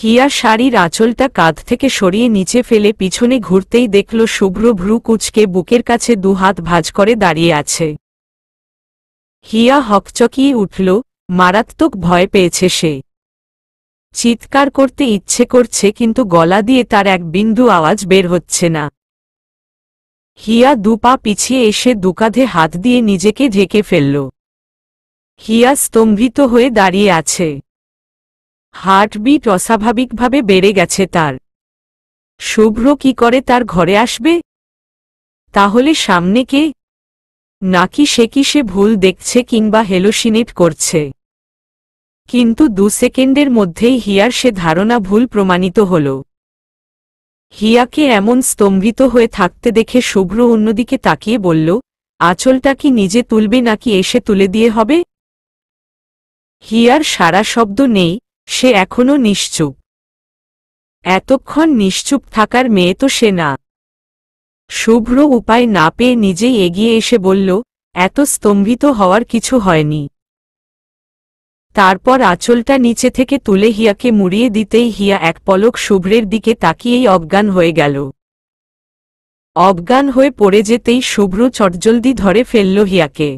হিয়া শাড়ির আঁচলটা কাঁধ থেকে সরিয়ে নিচে ফেলে পিছনে ঘুরতেই দেখল শুভ্র ভ্রু কুঁচকে বুকের কাছে দুহাত ভাঁজ করে দাঁড়িয়ে আছে। হিয়া হকচকিয়ে উঠল, মারাত্মক ভয় পেয়েছে সে। চিৎকার করতে ইচ্ছে করছে কিন্তু গলা দিয়ে তার এক বিন্দু আওয়াজ বের হচ্ছে না। হিয়া দুপা পিছিয়ে এসে দুকাঁধে হাত দিয়ে নিজেকে ঢেকে ফেলল। হিয়া স্তম্ভিত হয়ে দাঁড়িয়ে আছে। হার্টবিট অস্বাভাবিকভাবে বেড়ে গেছে তার। শুভ্র কি করে তার ঘরে আসবে? তাহলে সামনে কে? নাকি সে ভুল দেখছে কিংবা হেলুসিনেট করছে? কিন্তু 2 সেকেন্ডের মধ্যেই হিয়ার সে ধারণা ভুল প্রমাণিত হল। হিয়াকে এমন স্তম্ভিত হয়ে থাকতে দেখে শুভ্র অন্যদিকে তাকিয়ে বলল, আঁচলটা কি নিজে তুলবে নাকি এসে তুলে দিয়ে হবে? হিয়ার সারা শব্দ নেই, সে এখনো নিশ্চুপ। এতক্ষণ নিশ্চুপ থাকার মেয়ে তো সে না। শুভ্র উপায় না পেয়ে নিজেই এগিয়ে এসে বলল, এত স্তম্ভিত হওয়ার কিছু হয়নি। তারপর আঁচলটা নিচে থেকে তুলে হিয়াকে মুড়িয়ে দিতেই হিয়া এক পলক শুভ্রের দিকে তাকিয়েই অজ্ঞান হয়ে গেল। অজ্ঞান হয়ে পড়ে যেতেই শুভ্র চটজলদি ধরে ফেলল হিয়াকে।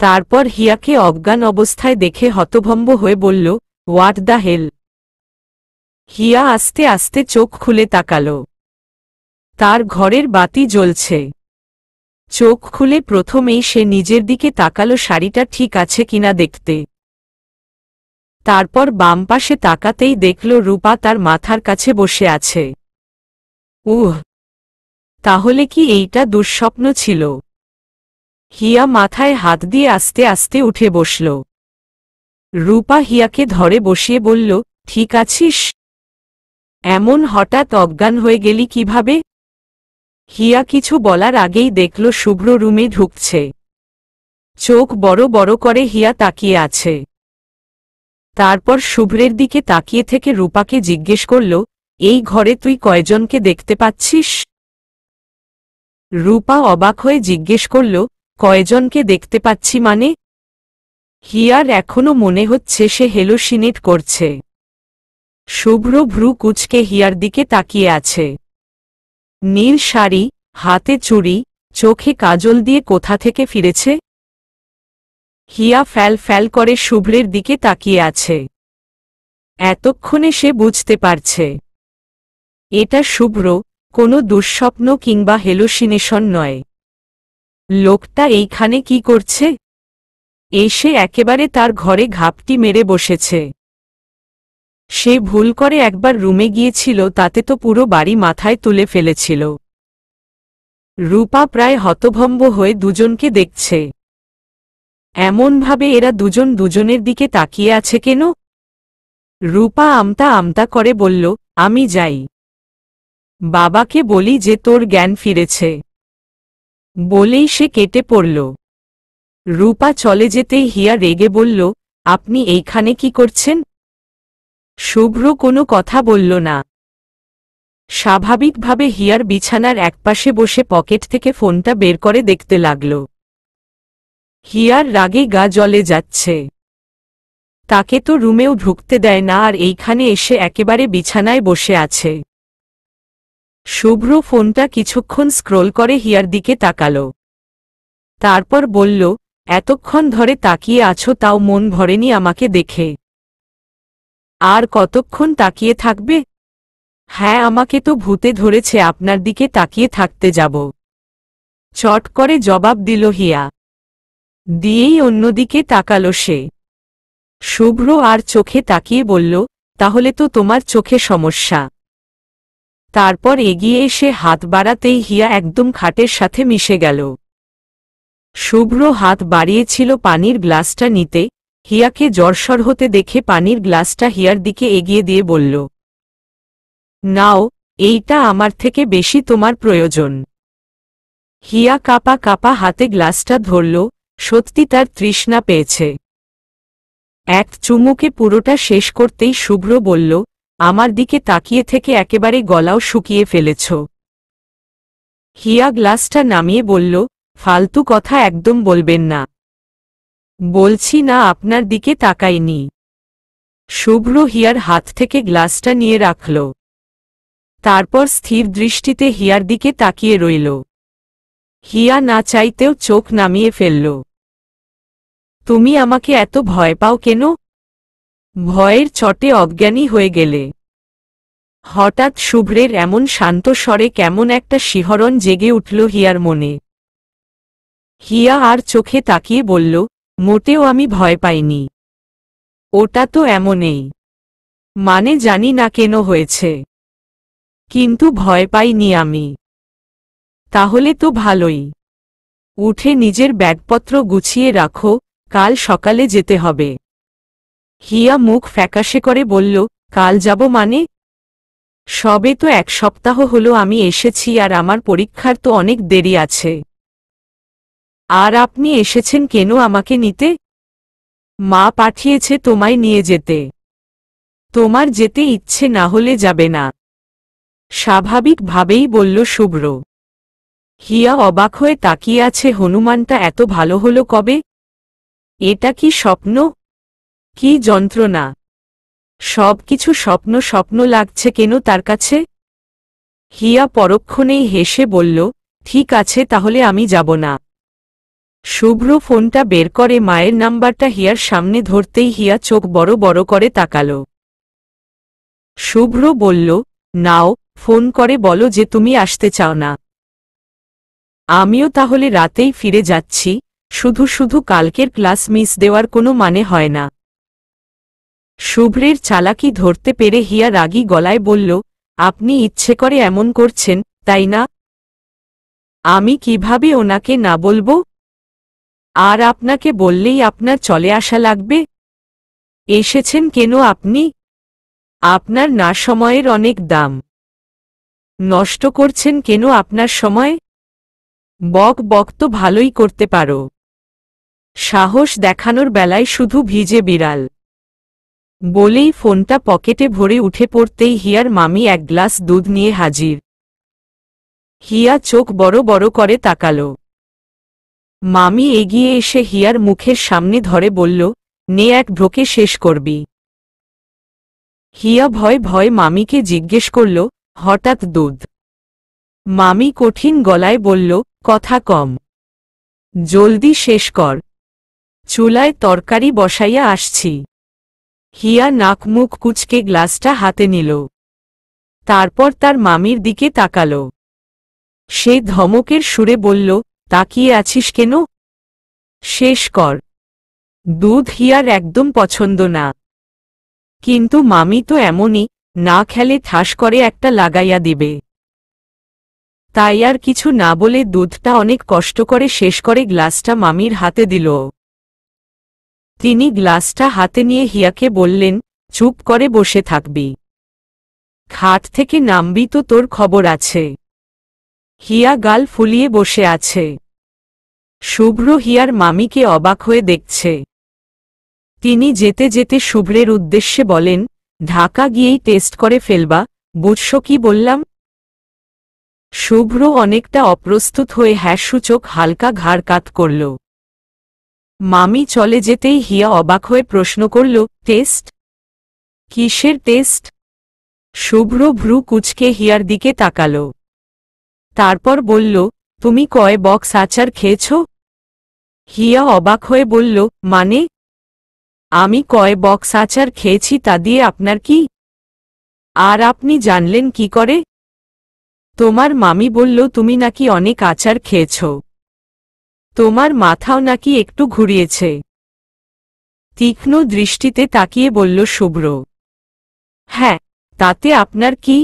তারপর হিয়াকে অজ্ঞান অবস্থায় দেখে হতভম্ব হয়ে বলল, হোয়াট দ্য হেল? হিয়া আস্তে আস্তে চোখ খুলে তাকাল। তার ঘরের বাতি জ্বলছে। চোখ খুলে প্রথমেই সে নিজের দিকে তাকালো শাড়িটা ঠিক আছে কিনা দেখতে। তারপর বাম পাশে তাকাতেই দেখল রূপা তার মাথার কাছে বসে আছে। তাহলে কি এইটা দুঃস্বপ্ন ছিল? হিয়া মাথায় হাত দিয়ে আস্তে আস্তে উঠে বসল। রূপা হিয়াকে ধরে বসিয়ে বলল, ঠিক আছিস? এমন হঠাৎ অজ্ঞান হয়ে গেলি কিভাবে? হিয়া কিছু বলার আগেই দেখল শুভ্র রুমে ঢুকছে। চোখ বড় বড় করে হিয়া তাকিয়ে আছে। তারপর শুভ্রের দিকে তাকিয়ে থেকে রূপাকে জিজ্ঞেস করল, এই ঘরে তুই কয়জনকে দেখতে পাচ্ছিস? রূপা অবাক হয়ে জিজ্ঞেস করল, কয়জনকে দেখতে পাচ্ছি মানে? হিয়ার এখনো মনে হচ্ছে সে হেলুসিনেট করছে। শুভ্র ভ্রু কুঁচকে হিয়ার দিকে তাকিয়ে আছে। নীল শাড়ি, হাতে চুড়ি, চোখে কাজল দিয়ে কোথা থেকে ফিরেছে? হিয়া ফ্যাল ফ্যাল করে শুভ্রের দিকে তাকিয়ে আছে। এতক্ষণে সে বুঝতে পারছে এটা শুভ্র, কোনো দুঃস্বপ্ন কিংবা হেলুসিনেশন নয়। লোকটা এইখানে কি করছে? এসে একেবারে তার ঘরে ঘাপটি মেরে বসেছে। সে ভুল করে একবার রুমে গিয়েছিল, তাতে তো পুরো বাড়ি মাথায় তুলে ফেলেছিল। রূপা প্রায় হতভম্ব হয়ে দুজনকে দেখছে। এমনভাবে এরা দুজন দুজনের দিকে তাকিয়ে আছে কেন? রূপা আমতা আমতা করে বলল, আমি যাই। বাবাকে বলি যে তোর জ্ঞান ফিরেছে। বলেই সে কেটে পড়ল। রূপা চলে যেতেই হিয়া রেগে বলল, আপনি এইখানে কি করছেন? শুভ্র কোনো কথা বলল না। স্বাভাবিকভাবে হিয়ার বিছানার একপাশে বসে পকেট থেকে ফোনটা বের করে দেখতে লাগল। হিয়ার রাগে গা জ্বলে যাচ্ছে। তাকে তো রুমেও ঢুকতে দেয় না, আর এইখানে এসে একেবারে বিছানায় বসে আছে। শুভ্র ফোনটা কিছুক্ষণ স্ক্রোল করে হিয়ার দিকে তাকাল। তারপর বলল, এতক্ষণ ধরে তাকিয়ে আছো, তাও মন ভরেনি আমাকে দেখে? আর কতক্ষণ তাকিয়ে থাকবে? হ্যাঁ, আমাকে তো ভূতে ধরেছে আপনার দিকে তাকিয়ে থাকতে যাব। চট করে জবাব দিল হিয়া। দিয়েই অন্যদিকে তাকাল সে। শুভ্র আর চোখে তাকিয়ে বলল, তাহলে তো তোমার চোখে সমস্যা। তারপর এগিয়ে এসে হাত বাড়াতেই হিয়া একদম খাটের সাথে মিশে গেল। শুভ্র হাত বাড়িয়েছিল পানির গ্লাসটা নিতে। হিয়াকে জ্বরসর হতে দেখে পানির গ্লাসটা হিয়ার দিকে এগিয়ে দিয়ে বলল, নাও, এইটা আমার থেকে বেশি তোমার প্রয়োজন। হিয়া কাপা কাপা হাতে গ্লাসটা ধরল। সত্যি তার তৃষ্ণা পেয়েছে। এক চুমুকে পুরোটা শেষ করতেই শুভ্র বলল, আমার দিকে তাকিয়ে থেকে একেবারে গলাও শুকিয়ে ফেলেছ। হিয়া গ্লাসটা নামিয়ে বলল, ফালতু কথা একদম বলবেন না। বলছি না আপনার দিকে তাকাইনি। শুভ্র হিয়ার হাত থেকে গ্লাসটা নিয়ে রাখল। তারপর স্থির দৃষ্টিতে হিয়ার দিকে তাকিয়ে রইল। হিয়া না চাইতেও চোখ নামিয়ে ফেলল। তুমি আমাকে এত ভয় পাও কেন? ভয়ের চটে অজ্ঞানী হয়ে গেলে। হঠাৎ শুভ্রের এমন শান্ত স্বরে কেমন একটা শিহরণ জেগে উঠল হিয়ার মনে। হিয়া আর চোখে তাকিয়ে বলল, মোটেও আমি ভয় পাইনি। ওটা তো এমনই। মানে জানি না কেন হয়েছে, কিন্তু ভয় পাইনি আমি। তাহলে তো ভালোই। উঠে নিজের ব্যাগপত্র গুছিয়ে রাখো, কাল সকালে যেতে হবে। হিয়া মুখ ফ্যাকাশে করে বলল, কাল যাব মানে? সবে তো 1 সপ্তাহ হলো আমি এসেছি, আর আমার পরীক্ষার তো অনেক দেরি আছে। আর আপনি এসেছেন কেন আমাকে নিতে? মা পাঠিয়েছে তোমায় নিয়ে যেতে। তোমার যেতে ইচ্ছে না হলে যাবে না, স্বাভাবিকভাবেই বলল শুভ্র। হিয়া অবাক হয়ে তাকিয়ে আছে। হনুমানটা এত ভালো হলো কবে? এটা কি স্বপ্ন? কি যন্ত্রণা! সবকিছু স্বপ্ন স্বপ্ন লাগছে কেন তার কাছে? হিয়া পরক্ষণেই হেসে বলল, ঠিক আছে তাহলে আমি যাব না। শুভ্র ফোনটা বের করে মায়ের নাম্বারটা হিয়ার সামনে ধরতেই হিয়া চোখ বড় বড় করে তাকাল। শুভ্র বলল, নাও, ফোন করে বলো যে তুমি আসতে চাও না। আমিও তাহলে রাতেই ফিরে যাচ্ছি। শুধু শুধু কালকের ক্লাস মিস দেওয়ার কোনো মানে হয় না। শুভ্রের চালাকি ধরতে পেরে হিয়া রাগী গলায় বলল, আপনি ইচ্ছে করে এমন করছেন, তাই না? আমি কিভাবে ওনাকে না বলবো? আর আপনাকে বললেই আপনার চলে আসা লাগবে? এসেছেন কেন আপনি? আপনার না সময়ের অনেক দাম। নষ্ট করছেন কেন আপনার সময়? বক বক তো ভালোই করতে পারো। সাহস দেখানোর বেলায় শুধু ভিজে বিড়াল। বলেই ফোনটা পকেটে ভরে উঠে পড়তেই হিয়ার মামি 1 গ্লাস দুধ নিয়ে হাজির। হিয়া চোখ বড় বড় করে তাকাল। মামি এগিয়ে এসে হিয়ার মুখের সামনে ধরে বলল, নে এক ঢোকে শেষ করবি। হিয়া ভয় ভয় মামিকে জিজ্ঞেস করল, হঠাৎ দুধ? মামি কঠিন গলায় বলল, কথা কম, জলদি শেষ কর, চুলায় তরকারি বসাইয়া আসছি। হিয়া নাক মুখ কুচকে গ্লাসটা হাতে নিল। তারপর তার মামির দিকে তাকাল। সে ধমকের সুরে বলল, তাকিয়ে আছিস কেন? শেষ কর। দুধ হিয়ার একদম পছন্দ না, কিন্তু মামি তো এমনই, না খেলে ঠাস করে একটা লাগাইয়া দিবে। তাই আর কিছু না বলে দুধটা অনেক কষ্ট করে শেষ করে গ্লাসটা মামির হাতে দিল। তিনি গ্লাসটা হাতে নিয়ে হিয়াকে বললেন, চুপ করে বসে থাকবি, খাট থেকে নামবি তো তোর খবর আছে। হিয়া গাল ফুলিয়ে বসে আছে। শুভ্র হিয়ার মামিকে অবাক হয়ে দেখছে। তিনি যেতে যেতে শুভ্রের উদ্দেশ্যে বলেন, ঢাকা গিয়েই টেস্ট করে ফেলবা, বুঝছো কি বললাম? শুভ্র অনেকটা অপ্রস্তুত হয়ে হ্যাঁ সূচক হালকা ঘাড় কাত করল। মামি চলে যেতেই হিয়া অবাক হয়ে প্রশ্ন করল, টেস্ট? কিসের টেস্ট? শুভ্র ভ্রু কুচকে হিয়ার দিকে তাকাল। তারপর বলল, তুমি কয় বক্স আচার খেয়েছ? হিয়া অবাক হয়ে বলল, মানে? আমি কয় বক্স আচার খেয়েছি তা দিয়ে আপনার কি? আর আপনি জানলেন কি করে? তোমার মামি বলল তুমি নাকি অনেক আচার খেয়েছ, তোমার মাথাও নাকি একটু ঘুরিয়েছে। তীক্ষ্ণ দৃষ্টিতে তাকিয়ে বলল শুভ্র। হ্যাঁ, তাতে আপনার কি?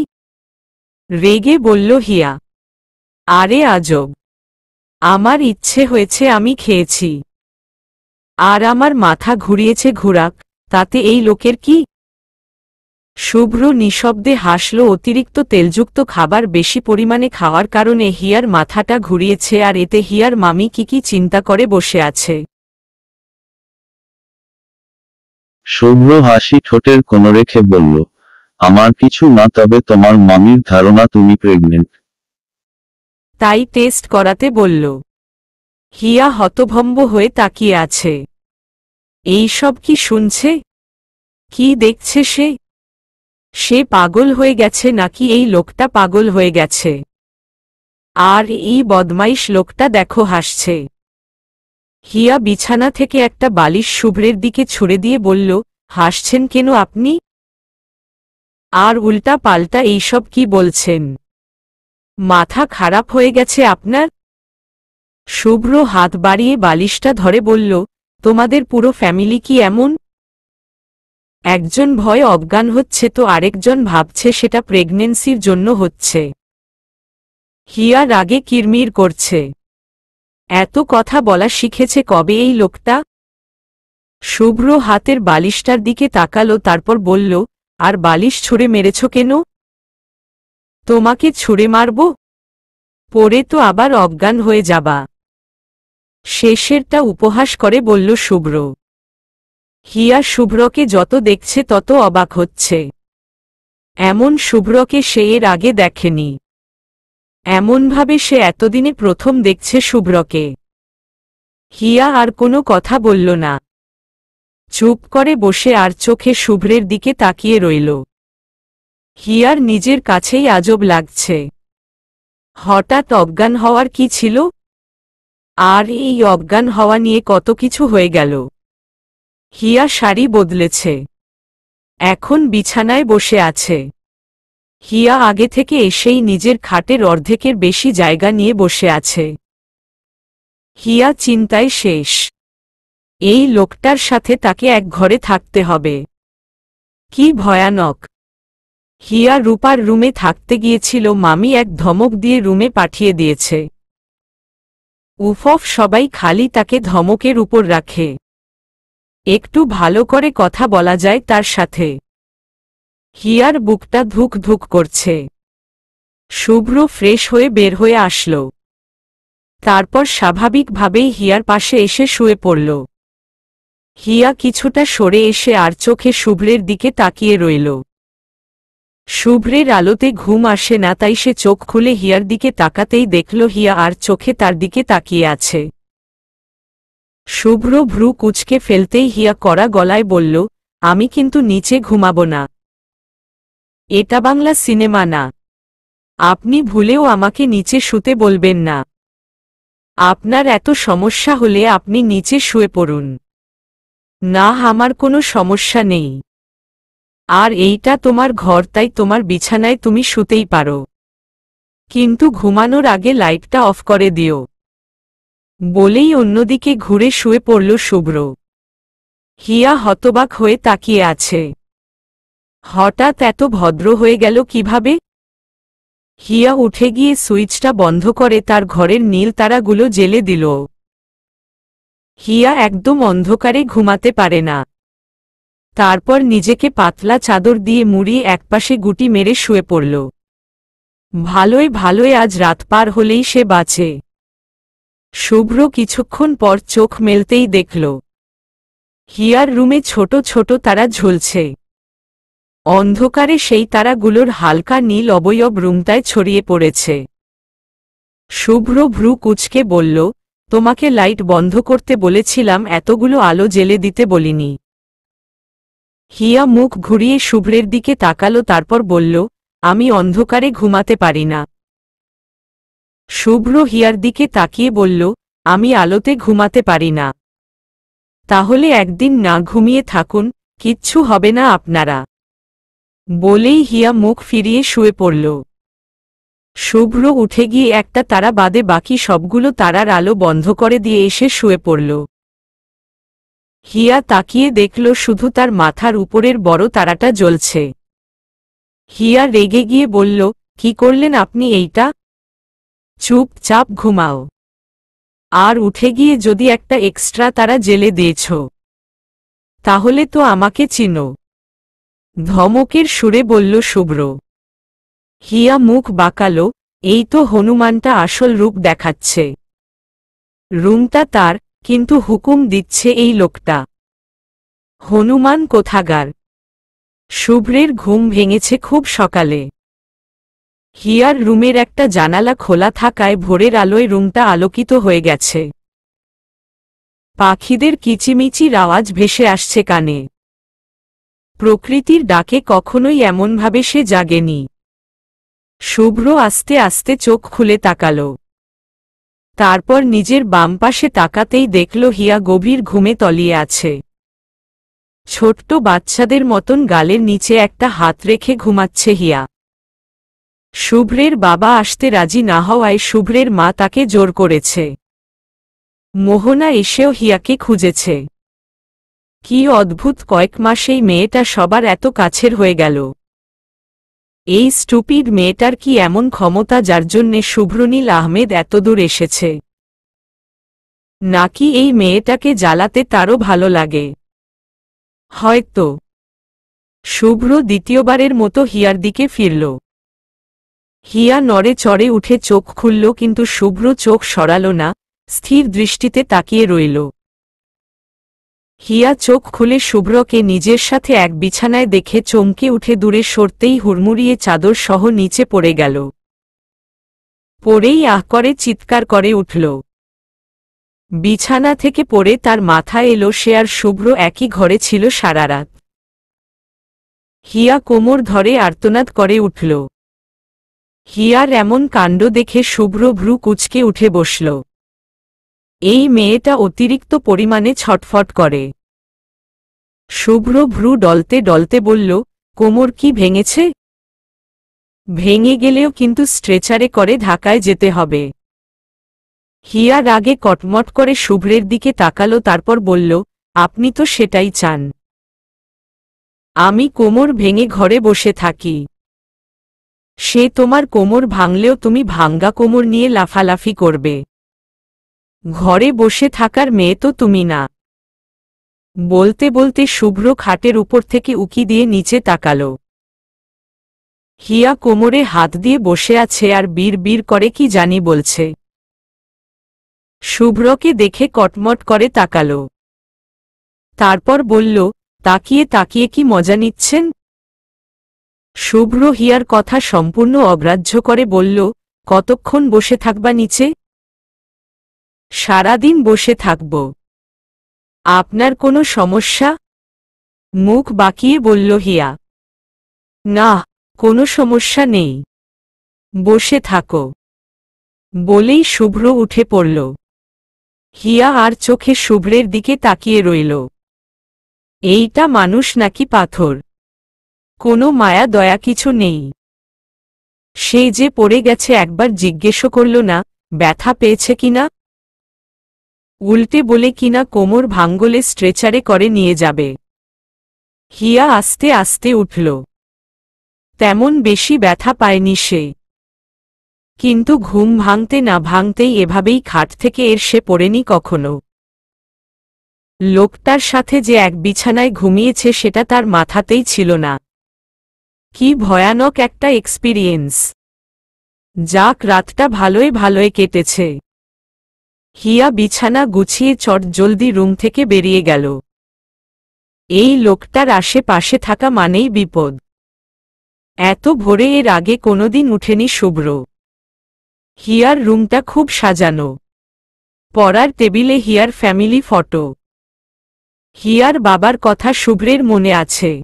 রেগে বলল হিয়া। আরে আজব, আমার ইচ্ছে হয়েছে আমি খেয়েছি, আর আমার মাথা ঘুরিয়েছে ঘুরাক, তাতে এই লোকের কি? শুভ্র নিঃশব্দে হাসল। অতিরিক্ত তেলযুক্ত খাবার বেশি পরিমাণে খাওয়ার কারণে হিয়ার মাথাটা ঘুরিয়েছে, আর এতে হিয়ার মামি কি চিন্তা করে বসে আছে। শুভ্র হাসি ঠোঁটের কোণ রেখে বলল, আমার কিছু না, তবে তোমার মামির ধারণা তুমি প্রেগনেন্ট। তাই টেস্ট করাতে বলল। হিয়া হতভম্ব হয়ে তাকিয়ে আছে। এই সব কি শুনছে? কি দেখছে সে? সে পাগল হয়ে গেছে নাকি এই লোকটা পাগল হয়ে গেছে? আর এই বদমাইশ লোকটা দেখো হাসছে। হিয়া বিছানা থেকে একটা বালিশ শুভ্রের দিকে ছুড়ে দিয়ে বলল, হাসছেন কেন আপনি? আর উল্টা পাল্টা এইসব কি বলছেন? মাথা খারাপ হয়ে গেছে আপনার? শুভ্র হাত বাড়িয়ে বালিশটা ধরে বলল, তোমাদের পুরো ফ্যামিলি কি এমন? একজন ভয়ে অজ্ঞান হচ্ছে তো আরেকজন ভাবছে সেটা প্রেগন্যান্সির জন্য হচ্ছে। হিয়া রাগে কিরমির করছে। এত কথা বলা শিখেছে কবে এই লোকটা? শুভ্র হাতের বালিশটার দিকে তাকালো, তারপর বলল, আর বালিশ ছুঁড়ে মেরেছ কেন? তোমাকে ছুঁড়ে মারব? পরে তো আবার অজ্ঞান হয়ে যাবা। শেষেরটা উপহাস করে বলল শুভ্র। হিয়া শুভ্রকে যত দেখছে তত অবাক হচ্ছে। এমন শুভ্রকে সে এর আগে দেখেনি। এমনভাবে সে এতদিনে প্রথম দেখছে শুভ্রকে। হিয়া আর কোনো কথা বলল না। চুপ করে বসে আর চোখে শুভ্রের দিকে তাকিয়ে রইল। হিয়ার নিজের কাছেই আজব লাগছে। হঠাৎ অজ্ঞান হওয়ার কি ছিল? আর এই অজ্ঞান হওয়া নিয়ে কত কিছু হয়ে গেল। হিয়া শাড়ি বদলেছে। এখন বিছানায় বসে আছে। হিয়া আগে থেকে এসেই নিজের খাটের অর্ধেকের বেশি জায়গা নিয়ে বসে আছে। হিয়া চিন্তায় শেষ। এই লোকটার সাথে তাকে এক ঘরে থাকতে হবে। কি ভয়ানক! হিয়া রূপার রুমে থাকতে গিয়েছিল, মামি এক ধমক দিয়ে রুমে পাঠিয়ে দিয়েছে। উফফ, সবাই খালি তাকে ধমকের উপর রাখে। একটু ভালো করে কথা বলা যায় তার সাথে। হিয়ার বুকটা ধুক ধুক করছে। শুভ্র ফ্রেশ হয়ে বের হয়ে আসলো। তারপর স্বাভাবিকভাবেই হিয়ার পাশে এসে শুয়ে পড়ল। হিয়া কিছুটা সরে এসে আর চোখে শুভ্রের দিকে তাকিয়ে রইল। শুভ্রের আলোতে ঘুম আসে না, তাই সে চোখ খুলে হিয়ার দিকে তাকাতেই দেখল হিয়া আর চোখে তার দিকে তাকিয়ে আছে। শুভ্র ভ্রু কুঁচকে ফেলতেই হিয়া কড়া গলায় বলল, আমি কিন্তু নিচে ঘুমাব না। এটা বাংলা সিনেমা না। আপনি ভুলেও আমাকে নিচে শুতে বলবেন না। আপনার এত সমস্যা হলে আপনি নিচে শুয়ে পড়ুন। না, আমার কোনো সমস্যা নেই। আর এইটা তোমার ঘর, তাই তোমার বিছানায় তুমি শুতেই পারো। কিন্তু ঘুমানোর আগে লাইটটা অফ করে দিও। বলেই অন্যদিকে ঘুরে শুয়ে পড়ল শুভ্র। হিয়া হতবাক হয়ে তাকিয়ে আছে। হঠাৎ এত ভদ্র হয়ে গেল কিভাবে? হিয়া উঠে গিয়ে সুইচটা বন্ধ করে তার ঘরের নীল তারাগুলো জ্বেলে দিল। হিয়া একদম অন্ধকারে ঘুমাতে পারে না। তারপর নিজেকে পাতলা চাদর দিয়ে মুড়িয়ে একপাশে গুটি মেরে শুয়ে পড়ল। ভালোই ভালোই আজ রাত পার হলেই সে বাঁচে। শুভ্র কিছুক্ষণ পর চোখ মেলতেই দেখল হিয়ার রুমে ছোট ছোট তারা ঝুলছে। অন্ধকারে সেই তারাগুলোর হালকা নীল অবয়ব রুমটায় ছড়িয়ে পড়েছে। শুভ্র ভ্রু কুঁচকে বলল, তোমাকে লাইট বন্ধ করতে বলেছিলাম, এতগুলো আলো জ্বেলে দিতে বলিনি। হিয়া মুখ ঘুরিয়ে শুভ্রের দিকে তাকালো, তারপর বলল, আমি অন্ধকারে ঘুমাতে পারি না। শুভ্র হিয়ার দিকে তাকিয়ে বলল, আমি আলোতে ঘুমাতে পারি না। তাহলে একদিন না ঘুমিয়ে থাকুন, কিচ্ছু হবে না আপনারা। বলেই হিয়া মুখ ফিরিয়ে শুয়ে পড়ল। শুভ্র উঠে গিয়ে একটা তারা বাদে বাকি সবগুলো তারার আলো বন্ধ করে দিয়ে এসে শুয়ে পড়ল। হিয়া তাকিয়ে দেখল শুধু তার মাথার উপরের বড় তারাটা জ্বলছে। হিয়া রেগে গিয়ে বলল, কি করলেন আপনি এইটা? চুপচাপ ঘুমাও। আর উঠে গিয়ে যদি একটা এক্সট্রা তারা জ্বেলে দিয়েছ, তাহলে তো আমাকে চিনো। ধমকের সুরে বলল শুভ্র। হিয়া মুখ বাঁকালো, এই তো হনুমানটা আসল রূপ দেখাচ্ছে। রুমটা তার, কিন্তু হুকুম দিচ্ছে এই লোকটা। হনুমান কোথাকার! শুভ্রের ঘুম ভেঙেছে খুব সকালে। হিয়ার রুমের একটা জানালা খোলা থাকায় ভোরের আলোয় রুমটা আলোকিত হয়ে গেছে। পাখিদের কিচিমিচির আওয়াজ ভেসে আসছে কানে। প্রকৃতির ডাকে কখনোই এমনভাবে সে জাগেনি। শুভ্র আস্তে আস্তে চোখ খুলে তাকাল। তারপর নিজের বাম পাশে তাকাতেই দেখল হিয়া গভীর ঘুমে তলিয়ে আছে। ছোট্ট বাচ্চাদের মতন গালের নিচে একটা হাত রেখে ঘুমাচ্ছে হিয়া। শুভ্রের বাবা আসতে রাজি না হওয়ায় শুভ্রের মা তাকে জোর করেছে। মোহনা এসেও হিয়াকে খুঁজেছে। কি অদ্ভুত কয়েক মাস এই মেয়েটা সবার এত কাছের হয়ে গেল। এই স্টুপিড মেয়েটার কি এমন ক্ষমতা যার জন্যে শুভ্রনীল আহমেদ এতদূর এসেছে? নাকি এই মেয়েটাকে জ্বালাতে তারও ভালো লাগে? হয়তো। শুভ্র দ্বিতীয়বারের মতো হিয়ার দিকে ফিরল। হিয়া নড়ে চড়ে উঠে চোখ খুলল, কিন্তু শুভ্র চোখ সরাল না, স্থির দৃষ্টিতে তাকিয়ে রইল। হিয়া চোখ খুলে শুভ্রকে নিজের সাথে এক বিছানায় দেখে চমকে উঠে দূরে সরতেই হুড়মুড়িয়ে চাদর সহ নিচে পড়ে গেল। পড়েই আহ করে চিৎকার করে উঠল। বিছানা থেকে পড়ে তার মাথায় এলো সে আর শুভ্র একই ঘরে ছিল সারা রাত। হিয়া কোমর ধরে আর্তনাদ করে উঠল। হিয়ার এমন কাণ্ড দেখে শুভ্র ভ্রু কুঁচকে উঠে বসল। এই মেয়েটা অতিরিক্ত পরিমাণে ছটফট করে। শুভ্র ভ্রু ডলতে ডলতে বলল, কোমর কি ভেঙেছে? ভেঙে গেলেও কিন্তু স্ট্রেচারে করে ঢাকায় যেতে হবে। হিয়া রাগে কটমট করে শুভ্রের দিকে তাকালো, তারপর বলল, আপনি তো সেটাই চান। আমি কোমর ভেঙে ঘরে বসে থাকি। সে তোমার কোমর ভাঙলেও তুমি ভাঙ্গা কোমর নিয়ে লাফালাফি করবে। ঘরে বসে থাকার মেয়ে তো তুমি না। বলতে বলতে শুভ্র খাটের উপর থেকে উকি দিয়ে নিচে তাকাল। হিয়া কোমরে হাত দিয়ে বসে আছে আর বীর বীর করে কি জানি বলছে। শুভ্রকে দেখে কটমট করে তাকাল। তারপর বলল, তাকিয়ে তাকিয়ে কি মজা নিচ্ছেন? শুভ্র হিয়ার কথা সম্পূর্ণ অগ্রাহ্য করে বলল, কতক্ষণ বসে থাকবা নিচে? সারাদিন বসে থাকব। আপনার কোনো সমস্যা? মুখ বাঁকিয়ে বলল হিয়া। না, কোনো সমস্যা নেই, বসে থাকো। বলেই শুভ্র উঠে পড়ল। হিয়া আর চোখে শুভ্রের দিকে তাকিয়ে রইল। এইটা মানুষ নাকি পাথর? কোনো মায়া দয়া কিছু নেই। সে যে পড়ে গেছে একবার জিজ্ঞেসও করল না, ব্যথা পেয়েছে কিনা। উল্টে বলে কিনা কোমর ভাঙ্গলে স্ট্রেচারে করে নিয়ে যাবে। হিয়া আস্তে আস্তে উঠল। তেমন বেশি ব্যথা পায়নি সে। কিন্তু ঘুম ভাঙতে না ভাঙতেই এভাবেই খাট থেকে সে পড়েনি কখনো। লোকটার সাথে যে এক বিছানায় ঘুমিয়েছে সেটা তার মাথাতেই ছিল না। কি ভয়ানক একটা এক্সপিরিয়েন্স। যাক, রাতটা ভালোই ভালোই কেটেছে। হিয়া বিছানা গুছিয়ে চট জলদি রুম থেকে বেরিয়ে গেল। এই লোকটার আশেপাশে থাকা মানেই বিপদ। এত ভোরে এর আগে কোনোদিন উঠেনি শুভ্র। হিয়ার রুমটা খুব সাজানো। পড়ার টেবিলে হিয়ার ফ্যামিলি ফটো। হিয়ার বাবার কথা শুভ্রের মনে আছে।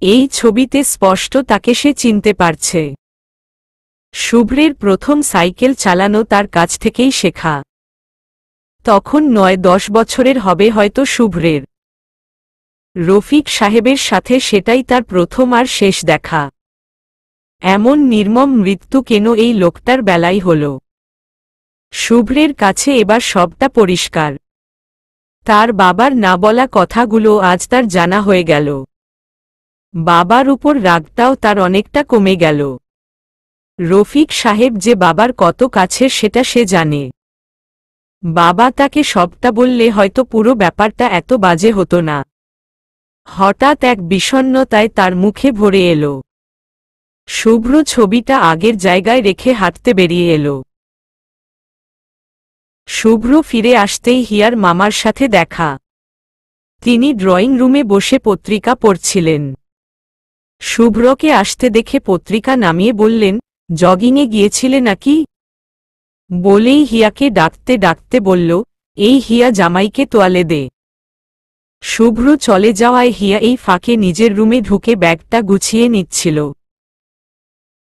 এই ছবিতে স্পষ্ট তাকে সে চিনতে পারছে। শুভ্রের প্রথম সাইকেল চালানো তার কাছ থেকেই শেখা। তখন ৯-১০ বছরের হবে হয়তো শুভ্রের। রফিক সাহেবের সাথে সেটাই তার প্রথম আর শেষ দেখা। এমন নির্মম মৃত্যু কেন এই লোকটার বেলায় হল? শুভ্রের কাছে এবার সবটা পরিষ্কার। তার বাবার না বলা কথাগুলো আজ তার জানা হয়ে গেল। বাবার উপর রাগটাও তার অনেকটা কমে গেল। রফিক সাহেব যে বাবার কত কাছের সেটা সে জানে। বাবা তাকে সবটা বললে হয়তো পুরো ব্যাপারটা এত বাজে হতো না। হঠাৎ এক বিষণ্ণতায় তার মুখে ভরে এলো। শুভ্র ছবিটা আগের জায়গায় রেখে হাঁটতে বেরিয়ে এলো। শুভ্র ফিরে আসতেই হিয়ার মামার সাথে দেখা। তিনি ড্রয়িং রুমে বসে পত্রিকা পড়ছিলেন। শুভ্রকে আসতে দেখে পত্রিকা নামিয়ে বললেন, জগিংয়ে গিয়েছিলে নাকি? বলেই হিয়াকে ডাকতে ডাকতে বলল, এই হিয়া, জামাইকে তোয়ালে দে। শুভ্র চলে যাওয়ায় হিয়া এই ফাঁকে নিজের রুমে ঢুকে ব্যাগটা গুছিয়ে নিচ্ছিল।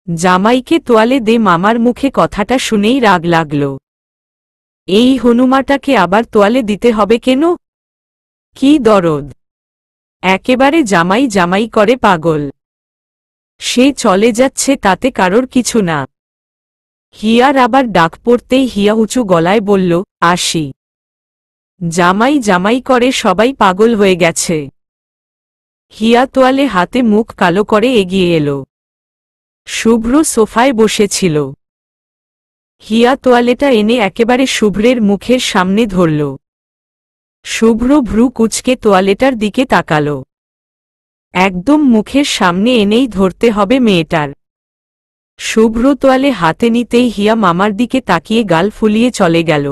জামাইকে তোয়ালে দে মামার মুখে কথাটা শুনেই রাগ লাগল। এই হনুমাটাকে আবার তোয়ালে দিতে হবে কেন? কি দরদ! একেবারে জামাই জামাই করে পাগল। সে চলে যাচ্ছে তাতে কারোর কিছু না। হিয়ার আবার ডাক পড়তেই হিয়া উঁচু গলায় বলল, আসি। জামাই জামাই করে সবাই পাগল হয়ে গেছে। হিয়া তোয়ালে হাতে মুখ কালো করে এগিয়ে এলো। শুভ্র সোফায় বসেছিল। হিয়া তোয়ালেটা এনে একেবারে শুভ্রের মুখের সামনে ধরল। শুভ্র ভ্রু কুঁচকে তোয়ালেটার দিকে তাকাল। একদম মুখের সামনে এনেই ধরতে হবে মেয়েটার। শুভ্র তোয়ালে হাতে নিতেই হিয়া মামার দিকে তাকিয়ে গাল ফুলিয়ে চলে গেল।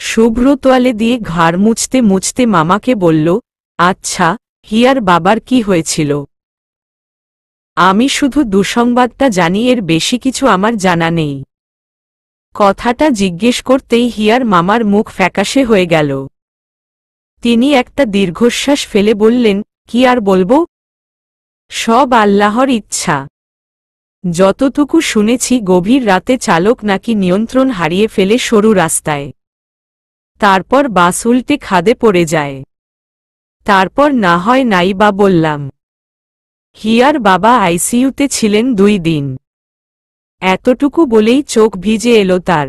শুভ্র তোয়ালে দিয়ে ঘাড় মুছতে মুছতে মামাকে বলল, আচ্ছা, হিয়ার বাবার কি হয়েছিল? আমি শুধু দুঃসংবাদটা জানি, এর বেশি কিছু আমার জানা নেই। কথাটা জিজ্ঞেস করতেই হিয়ার মামার মুখ ফ্যাকাশে হয়ে গেল। তিনি একটা দীর্ঘশ্বাস ফেলে বললেন, কি আর বলবো? সব আল্লাহর ইচ্ছা। যতটুকু শুনেছি গভীর রাতে চালক নাকি নিয়ন্ত্রণ হারিয়ে ফেলে সরু রাস্তায়। তারপর বাস উল্টে খাদে পড়ে যায়। তারপর না হয় নাই বা বললাম। হিয়ার বাবা আইসিইউতে ছিলেন 2 দিন। এতটুকু বলেই চোখ ভিজে এলো তার।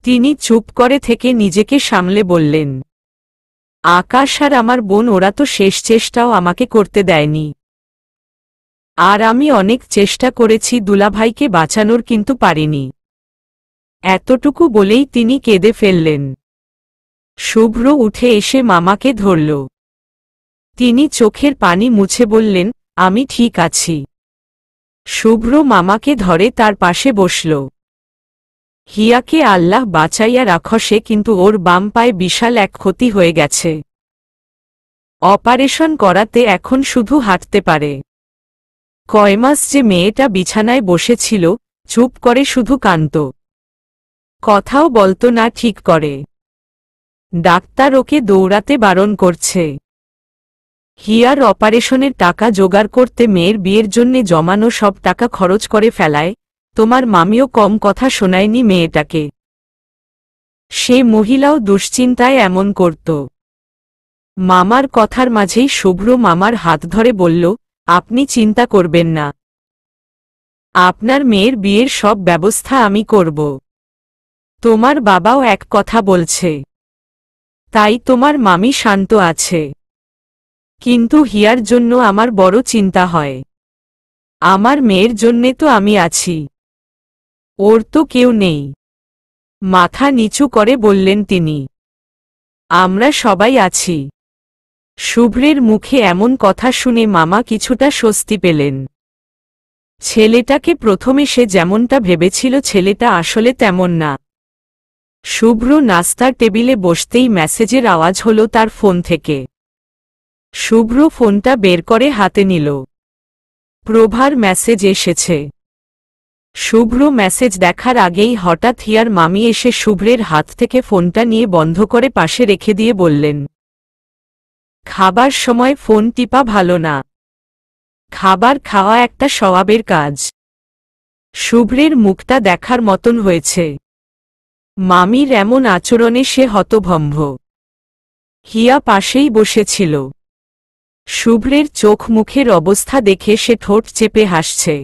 তিনি চুপ করে থেকে নিজেকে সামলে বললেন, আকাশ আর আমার বোন, ওরা তো শেষ চেষ্টাও আমাকে করতে দেয়নি। আর আমি অনেক চেষ্টা করেছি দুলাভাইকে বাঁচানোর, কিন্তু পারিনি। এতটুকু বলেই তিনি কেঁদে ফেললেন। শুভ্র উঠে এসে মামাকে ধরল। তিনি চোখের পানি মুছে বললেন, আমি ঠিক আছি। শুভ্র মামাকে ধরে তার পাশে বসল। হিয়াকে আল্লাহ বাঁচাইয়া রাখসে, কিন্তু ওর বাম পায়ে বিশাল এক ক্ষতি হয়ে গেছে। অপারেশন করাতে এখন শুধু হাঁটতে পারে। কয় মাস যে মেয়েটা বিছানায় বসেছিল, চুপ করে শুধু কাঁদত, কথাও বলতো না ঠিক করে। ডাক্তার ওকে দৌড়াতে বারণ করছে। হিয়ার অপারেশনের টাকা জোগাড় করতে মেয়ের বিয়ের জন্যে জমানো সব টাকা খরচ করে ফেলায়। তোমার মামিও কম কথা শোনায়নি মেয়েটাকে। সে মহিলাও দুশ্চিন্তায় এমন করত। মামার কথার মাঝেই শুভ্র মামার হাত ধরে বলল, আপনি চিন্তা করবেন না। আপনার মেয়ের বিয়ের সব ব্যবস্থা আমি করব। তোমার বাবাও এক কথা বলছে, তাই তোমার মামি শান্ত আছে। কিন্তু হিয়ার জন্য আমার বড় চিন্তা হয়। আমার মেয়ের জন্যে তো আমি আছি, ওর তো কেউ নেই। মাথা নিচু করে বললেন তিনি, আমরা সবাই আছি। শুভ্রের মুখে এমন কথা শুনে মামা কিছুটা স্বস্তি পেলেন। ছেলেটাকে প্রথমে সে যেমনটা ভেবেছিল ছেলেটা আসলে তেমন না। শুভ্র নাস্তার টেবিলে বসতেই মেসেজের আওয়াজ হলো তার ফোন থেকে। শুভ্র ফোনটা বের করে হাতে নিল। প্রভার মেসেজ এসেছে। শুভ্র মেসেজ দেখার আগেই হঠাৎ হিয়ার মামি এসে শুভ্রের হাত থেকে ফোনটা নিয়ে বন্ধ করে পাশে রেখে দিয়ে বললেন, খাবার সময় ফোন টিপা ভালো না। খাবার খাওয়া একটা সওয়াবের কাজ। শুভ্রের মুখটা দেখার মতন হয়েছে। মামির এমন আচরণে সে হতভম্ব। হিয়া পাশেই বসেছিল। শুভ্রের চোখ মুখের অবস্থা দেখে সে ঠোঁট চেপে হাসছে।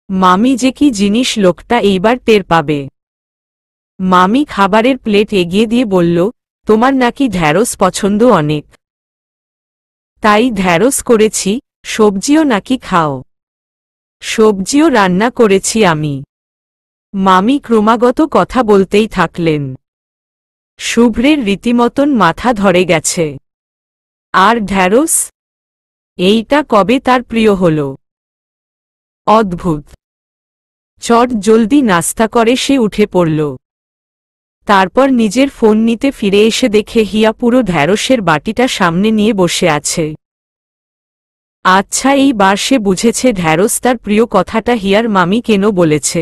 মামি যে কি জিনিস লোকটা এইবার টের পাবে। মামি খাবারের প্লেট এগিয়ে দিয়ে বলল, তোমার নাকি ঢ্যাঁড়স পছন্দ অনেক, তাই ঢ্যাঁড়স করেছি। সবজিও নাকি খাও? সবজিও রান্না করেছি আমি। মামি ক্রমাগত কথা বলতেই থাকলেন। শুভ্রের রীতিমতন মাথা ধরে গেছে। আর ঢ্যাঁড়স? এইটা কবে তার প্রিয় হল? অদ্ভুত। চট জলদি নাস্তা করে সে উঠে পড়ল। তারপর নিজের ফোন নিতে ফিরে এসে দেখে হিয়া পুরো ঢ্যাঁড়সের বাটিটা সামনে নিয়ে বসে আছে। আচ্ছা, এইবার সে বুঝেছে ঢ্যাঁড়স তার প্রিয় কথাটা হিয়ার মামি কেন বলেছে।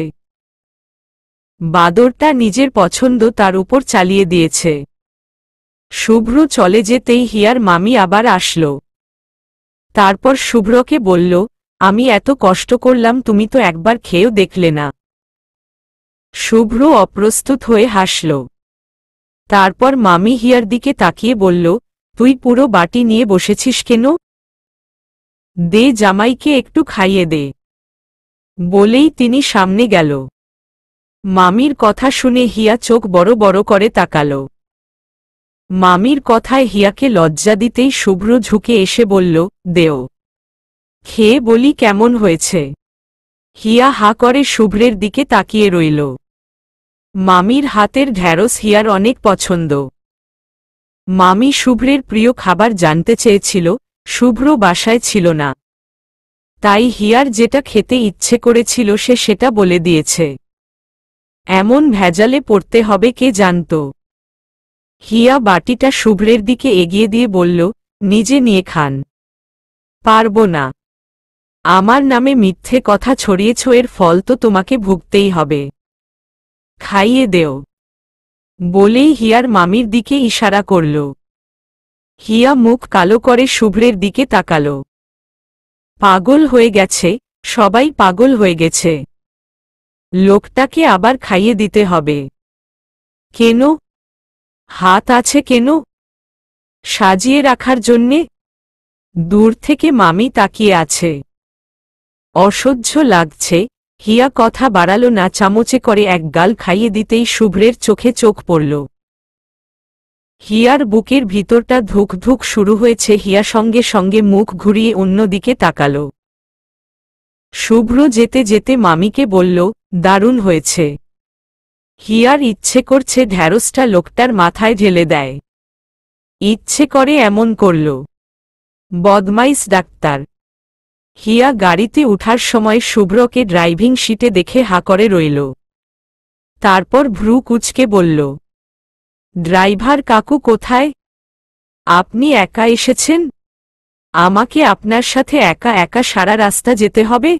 বাদরটা নিজের পছন্দ তার উপর চালিয়ে দিয়েছে। শুভ্র চলে যেতেই হিয়ার মামি আবার আসলো। তারপর শুভ্রকে বলল, আমি এত কষ্ট করলাম, তুমি তো একবার খেয়েও দেখলে না। শুভ্র অপ্রস্তুত হয়ে হাসল। তারপর মামি হিয়ার দিকে তাকিয়ে বলল, তুই পুরো বাটি নিয়ে বসেছিস কেন? দে, জামাইকে একটু খাইয়ে দে। বলেই তিনি সামনে গেল। মামির কথা শুনে হিয়া চোখ বড় বড় করে তাকাল। মামির কথায় হিয়াকে লজ্জা দিতেই শুভ্র ঝুঁকে এসে বলল, দেও, খেয়ে বলি কেমন হয়েছে। হিয়া হা করে শুভ্রের দিকে তাকিয়ে রইল। মামির হাতের ঢ্যাঁড়স হিয়ার অনেক পছন্দ। মামি শুভ্রের প্রিয় খাবার জানতে চেয়েছিল, শুভ্র বাসায় ছিল না। তাই হিয়ার যেটা খেতে ইচ্ছে করেছিল সে সেটা বলে দিয়েছে। এমন ভেজালে পড়তে হবে কে জানত। হিয়া বাটিটা শুভ্রের দিকে এগিয়ে দিয়ে বলল, নিজে নিয়ে খান। পারব না। আমার নামে মিথ্যে কথা ছড়িয়েছ, এর ফল তো তোমাকে ভুগতেই হবে। খাইয়ে দেও। বলেই হিয়ার মামির দিকে ইশারা করল। হিয়া মুখ কালো করে শুভ্রের দিকে তাকাল। পাগল হয়ে গেছে, সবাই পাগল হয়ে গেছে। লোকটাকে আবার খাইয়ে দিতে হবে কেন? হাত আছে কেন সাজিয়ে রাখার জন্যে? দূর থেকে মামি তাকিয়ে আছে। অসহ্য লাগছে। হিয়া কথা বাড়াল না, চামচে করে এক গাল খাইয়ে দিতেই শুভ্রের চোখে চোখ পড়ল। হিয়ার বুকের ভিতরটা ধুক ধুক শুরু হয়েছে। হিয়া সঙ্গে সঙ্গে মুখ ঘুরিয়ে অন্যদিকে তাকাল। শুভ্র যেতে যেতে মামিকে বলল, দারুণ হয়েছে। হিয়ার ইচ্ছে করছে ঢ্যাঁড়সটা লোকটার মাথায় ঢেলে দেয়। ইচ্ছে করে এমন করল। বদমাইশ ডাক্তার। হিয়া গাড়িতে উঠার সময় শুভ্রকে ড্রাইভিং সিটে দেখে হা করে রইল। তারপর ভ্রু কুঁচকে বলল, ড্রাইভার কাকু কোথায়? আপনি একা এসেছেন? আমাকে আপনার সাথে একা একা সারা রাস্তা যেতে হবে?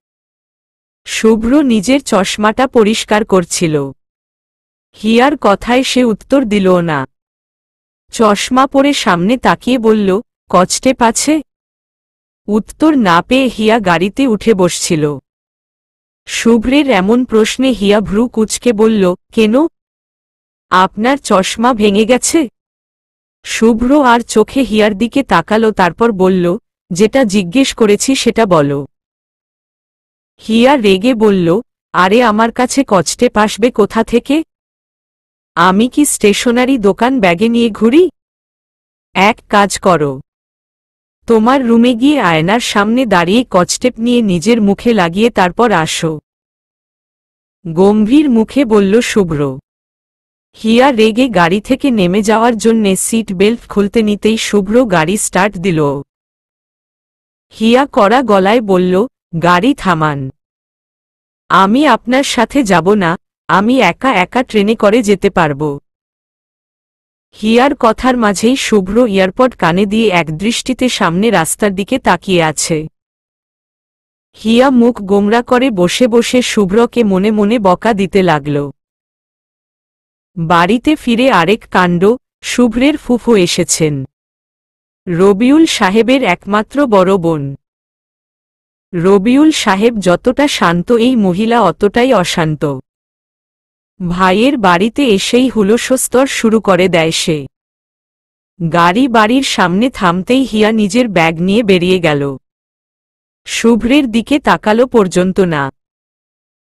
শুভ্র নিজের চশমাটা পরিষ্কার করছিল। হিয়ার কথায় সে উত্তর দিল না। চশমা পরে সামনে তাকিয়ে বলল, কষ্টে পাছে? উত্তর না পেয়ে হিয়া গাড়িতে উঠে বসছিল। শুভ্রের এমন প্রশ্নে হিয়া ভ্রু কুঁচকে বলল, কেন? আপনার চশমা ভেঙে গেছে? শুভ্র আর চোখে হিয়ার দিকে তাকালো, তারপর বলল, যেটা জিজ্ঞেস করেছি সেটা বলো। হিয়া রেগে বলল, আরে আমার কাছে কষ্টে পাসবে কোথা থেকে? আমি কি স্টেশনারি দোকান ব্যাগে নিয়ে ঘুরি? এক কাজ করো, তোমার রুমে গিয়ে আয়নার সামনে দাঁড়িয়ে কচটেপ নিয়ে নিজের মুখে লাগিয়ে তারপর আসো। গম্ভীর মুখে বলল শুভ্র। হিয়া রেগে গাড়ি থেকে নেমে যাওয়ার জন্যে সিট বেল্ট খুলতে নিতেই শুভ্র গাড়ি স্টার্ট দিল। হিয়া কড়া গলায় বলল, গাড়ি থামান। আমি আপনার সাথে যাব না, আমি একা একা ট্রেনে করে যেতে পারব। হিয়ার কথার মাঝেই শুভ্র এয়ারপড কানে দিয়ে একদৃষ্টিতে সামনে রাস্তার দিকে তাকিয়ে আছে। হিয়া মুখ গোমরা করে বসে বসে শুভ্রকে মনে মনে বকা দিতে লাগল। বাড়িতে ফিরে আরেক কাণ্ড, শুভ্রের ফুফু এসেছেন। রবিউল সাহেবের একমাত্র বড় বোন। রবিউল সাহেব যতটা শান্ত এই মহিলা অতটাই অশান্ত। ভাইয়ের বাড়িতে এসেই হুলোস্থর শুরু করে দেয় সে। গাড়ি বাড়ির সামনে থামতেই হিয়া নিজের ব্যাগ নিয়ে বেরিয়ে গেল। শুভ্রের দিকে তাকালো পর্যন্ত না।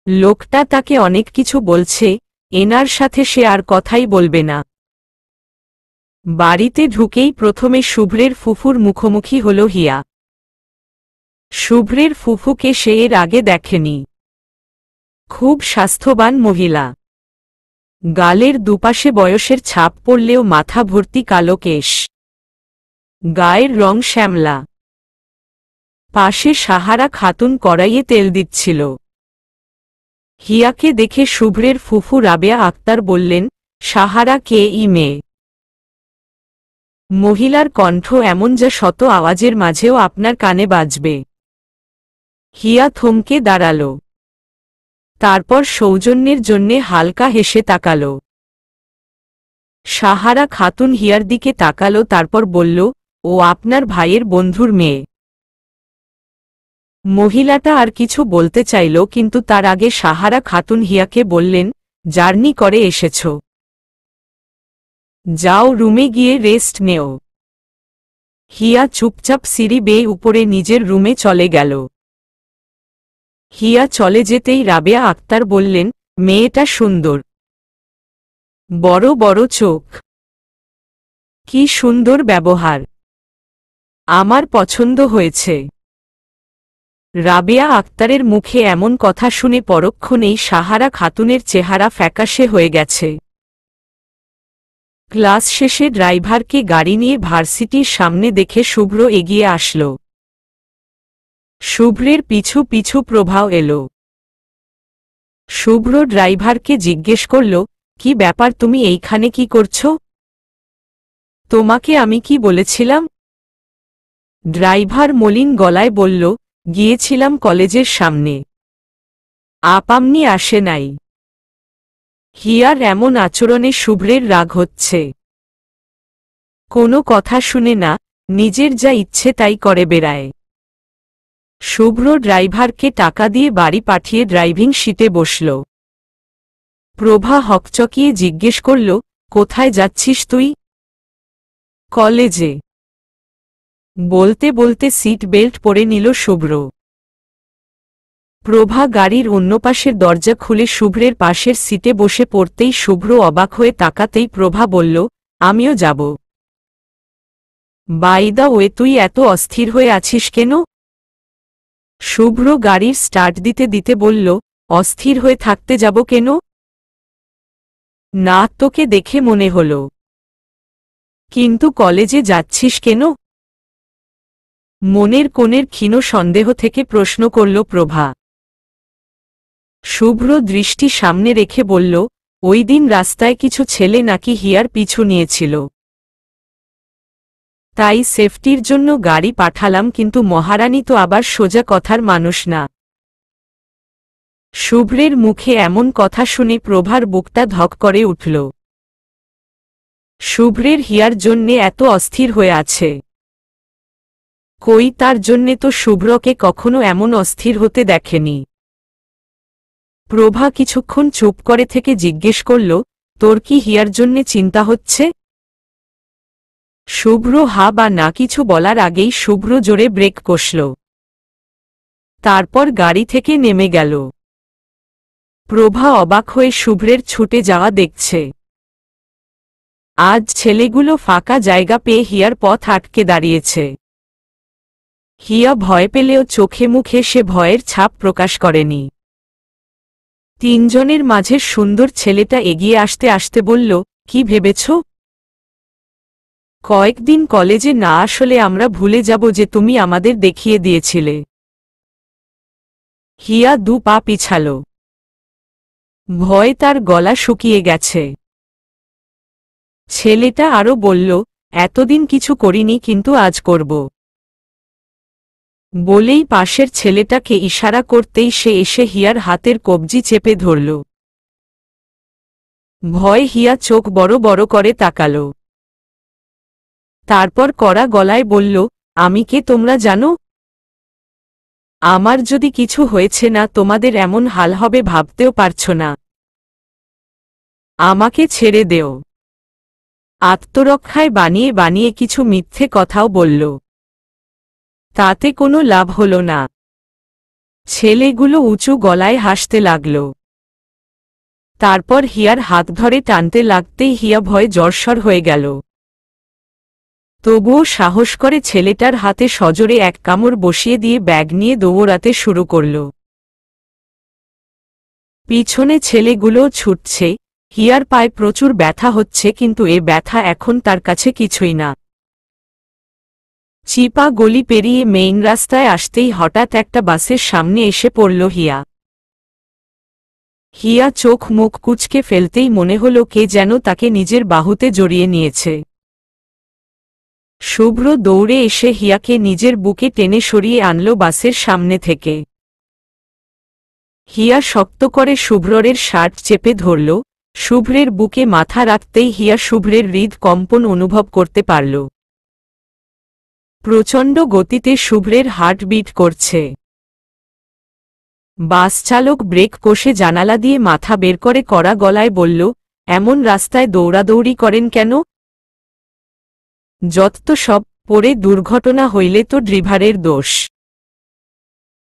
লোকটা তাকে অনেক কিছু বলছে, এনার সাথে সে আর কথাই বলবে না। বাড়িতে ঢুকেই প্রথমে শুভ্রের ফুফুর মুখোমুখি হল হিয়া। শুভ্রের ফুফুকে সে এর আগে দেখেনি। খুব স্বাস্থ্যবান মহিলা। গালের দুপাশে বয়সের ছাপ পড়লেও মাথা ভর্তি কালো কেশ। গায়ের রং শ্যামলা। পাশে সাহারা খাতুন কড়াইয়ে তেল দিচ্ছিল। হিয়াকে দেখে শুভ্রের ফুফু রাবেয়া আক্তার বললেন, সাহারা কে ই মেয়ে? মহিলার কণ্ঠ এমন যা শত আওয়াজের মাঝেও আপনার কানে বাজবে। হিয়া থমকে দাঁড়াল। তারপর সৌজন্যের জন্যে হালকা হেসে তাকাল। সাহারা খাতুন হিয়ার দিকে তাকালো, তারপর বলল, ও আপনার ভাইয়ের বন্ধুর মেয়ে। মহিলাটা আর কিছু বলতে চাইল, কিন্তু তার আগে সাহারা খাতুন হিয়াকে বললেন, জার্নি করে এসেছ, যাও রুমে গিয়ে রেস্ট নেও। হিয়া চুপচাপ সিঁড়ি বেয়ে উপরে নিজের রুমে চলে গেল। হিয়া চলে যেতেই রাবেয়া আক্তার বললেন, মেয়েটা সুন্দর, বড় বড় চোখ, কি সুন্দর ব্যবহার, আমার পছন্দ হয়েছে। রাবেয়া আক্তারের মুখে এমন কথা শুনে পরক্ষণেই সাহারা খাতুনের চেহারা ফ্যাকাশে হয়ে গেছে। ক্লাস শেষে ড্রাইভারকে গাড়ি নিয়ে ভার্সিটির সামনে দেখে শুভ্র এগিয়ে আসল। শুভ্রের পিছু পিছু প্রভাও এলো। শুভ্র ড্রাইভারকে জিজ্ঞেস করল, কি ব্যাপার, তুমি এইখানে কি করছ? তোমাকে আমি কি বলেছিলাম? ড্রাইভার মলিন গলায় বলল, গিয়েছিলাম কলেজের সামনে, আপামনি আসে নাই। হিয়ার এমন আচরণে শুভ্রের রাগ হচ্ছে। কোনো কথা শুনে না, নিজের যা ইচ্ছে তাই করে বেড়ায়। শুভ্র ড্রাইভারকে টাকা দিয়ে বাড়ি পাঠিয়ে ড্রাইভিং সিটে বসল। প্রভা হকচকিয়ে জিজ্ঞেস করল, কোথায় যাচ্ছিস তুই? কলেজে। বলতে বলতে সিট বেল্ট পরে নিল শুভ্র। প্রভা গাড়ির অন্য পাশের দরজা খুলে শুভ্রের পাশের সিটে বসে পড়তেই শুভ্র অবাক হয়ে তাকাতেই প্রভা বলল, আমিও যাব। বাই দ্য ওয়ে, তুই এত অস্থির হয়ে আছিস কেন? শুভ্র গাড়ির স্টার্ট দিতে দিতে বলল, অস্থির হয়ে থাকতে যাব কেন? না, তোকে দেখে মনে হল। কিন্তু কলেজে যাচ্ছিস কেন? মনের কোণের ক্ষীণ সন্দেহ থেকে প্রশ্ন করল প্রভা। শুভ্র দৃষ্টি সামনে রেখে বলল, ওই দিন রাস্তায় কিছু ছেলে নাকি হিয়ার পিছু নিয়েছিল, তাই সেফটির জন্য গাড়ি পাঠালাম, কিন্তু মহারানী তো আবার সোজা কথার মানুষ না। শুভ্রের মুখে এমন কথা শুনে প্রভার বুকটা ধক করে উঠল। শুভ্রের হিয়ার জন্যে এত অস্থির হয়ে আছে। কই, তার জন্যে তো শুভ্রকে কখনো এমন অস্থির হতে দেখেনি। প্রভা কিছুক্ষণ চুপ করে থেকে জিজ্ঞেস করল, তোর কি হিয়ার জন্যে চিন্তা হচ্ছে? শুভ্র হা বা না কিছু বলার আগেই শুভ্র জোরে ব্রেক কষল। তারপর গাড়ি থেকে নেমে গেল। প্রভা অবাক হয়ে শুভ্রের ছুটে যাওয়া দেখছে। আজ ছেলেগুলো ফাঁকা জায়গা পেয়ে হিয়ার পথ আটকে দাঁড়িয়েছে। হিয়া ভয় পেলেও চোখে মুখে সে ভয়ের ছাপ প্রকাশ করেনি। তিনজনের মাঝে সুন্দর ছেলেটা এগিয়ে আসতে আসতে বলল, কি ভেবেছ? কয়েকদিন কলেজে না আসলে আমরা ভুলে যাব যে তুমি আমাদের দেখিয়ে দিয়েছিলে। হিয়া দু পা পিছাল। ভয় তার গলা শুকিয়ে গেছে। ছেলেটা আরও বলল, এতদিন কিছু করিনি, কিন্তু আজ করব। বলেই পাশের ছেলেটাকে ইশারা করতেই সে এসে হিয়ার হাতের কবজি চেপে ধরল। ভয় হিয়া চোখ বড় বড় করে তাকাল। তারপর কড়া গলায় বলল, আমি কে তোমরা জানো? আমার যদি কিছু হয়েছে না, তোমাদের এমন হাল হবে ভাবতেও পারছ না। আমাকে ছেড়ে দেও। আত্মরক্ষায় বানিয়ে বানিয়ে কিছু মিথ্যে কথাও বলল। তাতে কোনো লাভ হল না। ছেলেগুলো উঁচু গলায় হাসতে লাগল। তারপর হিয়ার হাত ধরে টানতে লাগতেই হিয়া ভয়ে জড়সড় হয়ে গেল। তবুও সাহস করে ছেলেটার হাতে সজোরে এক কামড় বসিয়ে দিয়ে ব্যাগ নিয়ে দৌড়াতে শুরু করল। পিছনে ছেলেগুলোও ছুটছে। হিয়ার পায়ে প্রচুর ব্যথা হচ্ছে, কিন্তু এ ব্যথা এখন তার কাছে কিছুই না। চিপা গলি পেরিয়ে মেইন রাস্তায় আসতেই হঠাৎ একটা বাসের সামনে এসে পড়ল হিয়া। হিয়া চোখ মুখ কুঁচকে ফেলতেই মনে হল কে যেন তাকে নিজের বাহুতে জড়িয়ে নিয়েছে। শুভ্র দৌড়ে এসে হিয়াকে নিজের বুকে টেনে সরিয়ে আনল বাসের সামনে থেকে। হিয়া শক্ত করে শুভ্রের শার্ট চেপে ধরল, শুভ্রের বুকে মাথা রাখতেই হিয়া শুভ্রের হৃদকম্পন অনুভব করতে পারল। প্রচণ্ড গতিতে শুভ্রের হার্টবিট করছে। বাস চালক ব্রেক কষে জানালা দিয়ে মাথা বের করে কড়া গলায় বলল, এমন রাস্তায় দৌড়াদৌড়ি করেন কেন? যত সব, পরে দুর্ঘটনা হইলে তো ড্রাইভারের দোষ।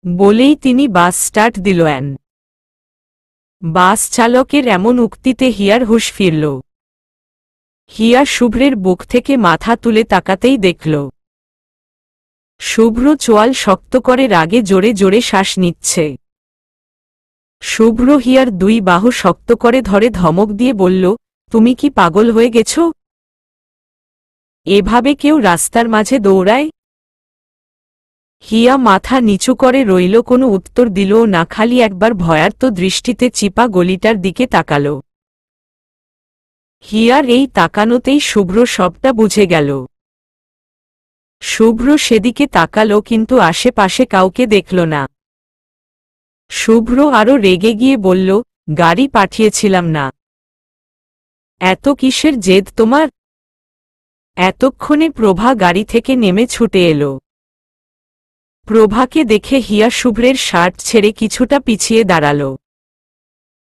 বলেই তিনি বাস স্টার্ট দিলেন। বাস চালকের এমন উক্তিতে হিয়ার হুঁশ ফিরল। হিয়া শুভ্রের বুক থেকে মাথা তুলে তাকাতেই দেখল শুভ্র চোয়াল শক্ত করে রাগে জোরে জোরে শ্বাস নিচ্ছে। শুভ্র হিয়ার দুই বাহু শক্ত করে ধরে ধমক দিয়ে বলল, তুমি কি পাগল হয়ে গেছ? এভাবে কেউ রাস্তার মাঝে দৌড়ায়? হিয়া মাথা নিচু করে রইল, কোনো উত্তর দিলও না, খালি একবার ভয়ার্ত দৃষ্টিতে চিপা গলিটার দিকে তাকাল। হিয়ার এই তাকানোতেই শুভ্র সবটা বুঝে গেল। শুভ্র সেদিকে তাকালো কিন্তু আশেপাশে কাউকে দেখল না। শুভ্র আরো রেগে গিয়ে বলল, গাড়ি পাঠিয়েছিলাম না? এত কিসের জেদ তোমার? এতক্ষণে প্রভা গাড়ি থেকে নেমে ছুটে এলো। প্রভাকে দেখে হিয়া শুভ্রের শার্ট ছেড়ে কিছুটা পিছিয়ে দাঁড়াল।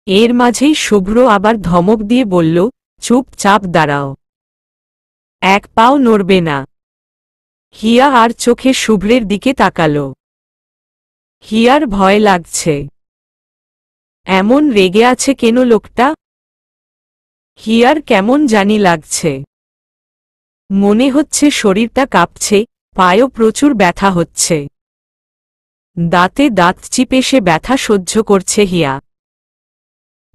এর মাঝেই শুভ্র আবার ধমক দিয়ে বলল, চুপচাপ দাঁড়াও, এক পাও নড়বে না। হিয়া আর চোখে শুভ্রের দিকে তাকাল। হিয়ার ভয় লাগছে। এমন রেগে আছে কেন লোকটা? হিয়ার কেমন জানি লাগছে। মনে হচ্ছে শরীরটা কাঁপছে, পায়েও প্রচুর ব্যথা হচ্ছে। দাঁতে দাঁত চিপে সে ব্যথা সহ্য করছে হিয়া।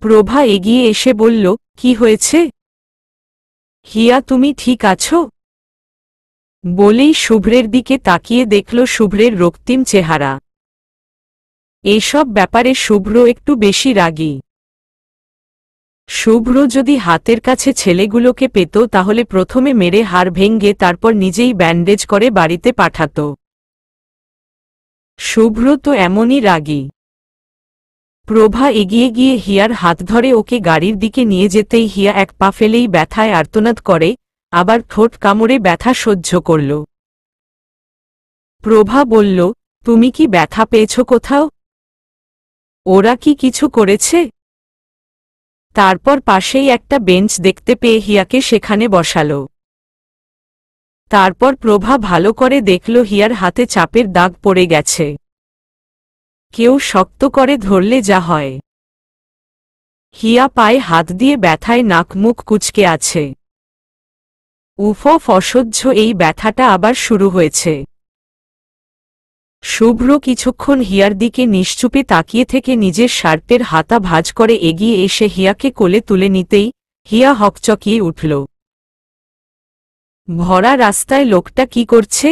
প্রভা এগিয়ে এসে বলল, কি হয়েছে? হিয়া, তুমি ঠিক আছো? বলেই শুভ্রের দিকে তাকিয়ে দেখল শুভ্রের রক্তিম চেহারা। এসব ব্যাপারে শুভ্র একটু বেশি রাগী। শুভ্র যদি হাতের কাছে ছেলেগুলোকে পেত তাহলে প্রথমে মেরে হাড় ভেঙে তারপর নিজেই ব্যান্ডেজ করে বাড়িতে পাঠাত। শুভ্র তো এমনই রাগী। প্রভা এগিয়ে গিয়ে হিয়ার হাত ধরে ওকে গাড়ির দিকে নিয়ে যেতেই হিয়া এক পা ফেলেই ব্যথায় আর্তনাদ করে, আবার ঠোঁট কামড়ে ব্যথা সহ্য করল। প্রভা বলল, তুমি কি ব্যথা পেয়েছ কোথাও? ওরা কি কিছু করেছে? তারপর পাশেই একটা বেঞ্চ দেখতে পেয়ে হিয়াকে সেখানে বসাল। তারপর প্রভা ভালো করে দেখল হিয়ার হাতে চাপের দাগ পড়ে গেছে। কেউ শক্ত করে ধরলে যা হয়। হিয়া পায়ে হাত দিয়ে ব্যথায় নাক মুখ কুঁচকে আছে। উফ, অসহ্য এই ব্যথাটা আবার শুরু হয়েছে। শুভ্র কিছুক্ষণ হিয়ার দিকে নিশ্চুপে তাকিয়ে থেকে নিজের শার্টের হাতা ভাঁজ করে এগিয়ে এসে হিয়াকে কোলে তুলে নিতেই হিয়া হকচকিয়ে উঠল। ভরা রাস্তায় লোকটা কি করছে?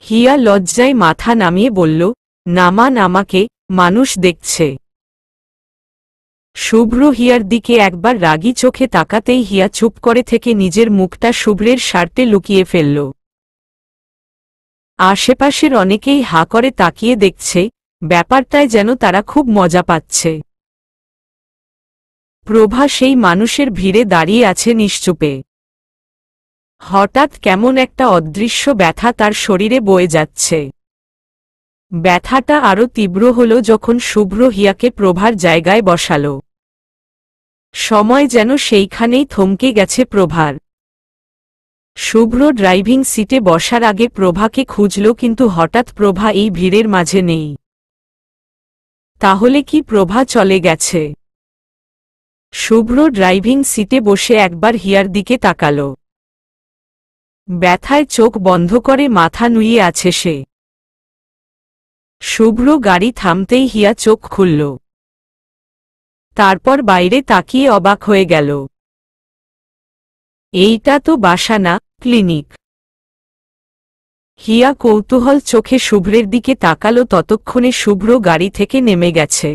হিয়া লজ্জায় মাথা নামিয়ে বলল, নামান আমাকে, মানুষ দেখছে। শুভ্র হিয়ার দিকে একবার রাগী চোখে তাকাতেই হিয়া চুপ করে থেকে নিজের মুখটা শুভ্রের শার্টে লুকিয়ে ফেলল। আশেপাশের অনেকেই হা করে তাকিয়ে দেখছে, ব্যাপারটায় যেন তারা খুব মজা পাচ্ছে। প্রভা সেই মানুষের ভিড়ে দাঁড়িয়ে আছে নিশ্চুপে। হঠাৎ কেমন একটা অদৃশ্য ব্যথা তার শরীরে বয়ে যাচ্ছে। ব্যথাটা আরও তীব্র হল যখন শুভ্র হিয়াকে প্রভার জায়গায় বসাল। সময় যেন সেইখানেই থমকে গেছে প্রভার। শুভ্র ড্রাইভিং সিটে বসার আগে প্রভাকে খুঁজল কিন্তু হঠাৎ প্রভা এই ভিড়ের মাঝে নেই। তাহলে কি প্রভা চলে গেছে? শুভ্র ড্রাইভিং সিটে বসে একবার হিয়ার দিকে তাকাল। ব্যথায় চোখ বন্ধ করে মাথা নুয়ে আছে সে। শুভ্র গাড়ি থামতেই হিয়া চোখ খুলল। তারপর বাইরে তাকিয়ে অবাক হয়ে গেল। এইটা তো বাসা না, ক্লিনিক। হিয়া কৌতূহল চোখে শুভ্রের দিকে তাকাল, ততক্ষণে শুভ্র গাড়ি থেকে নেমে গেছে।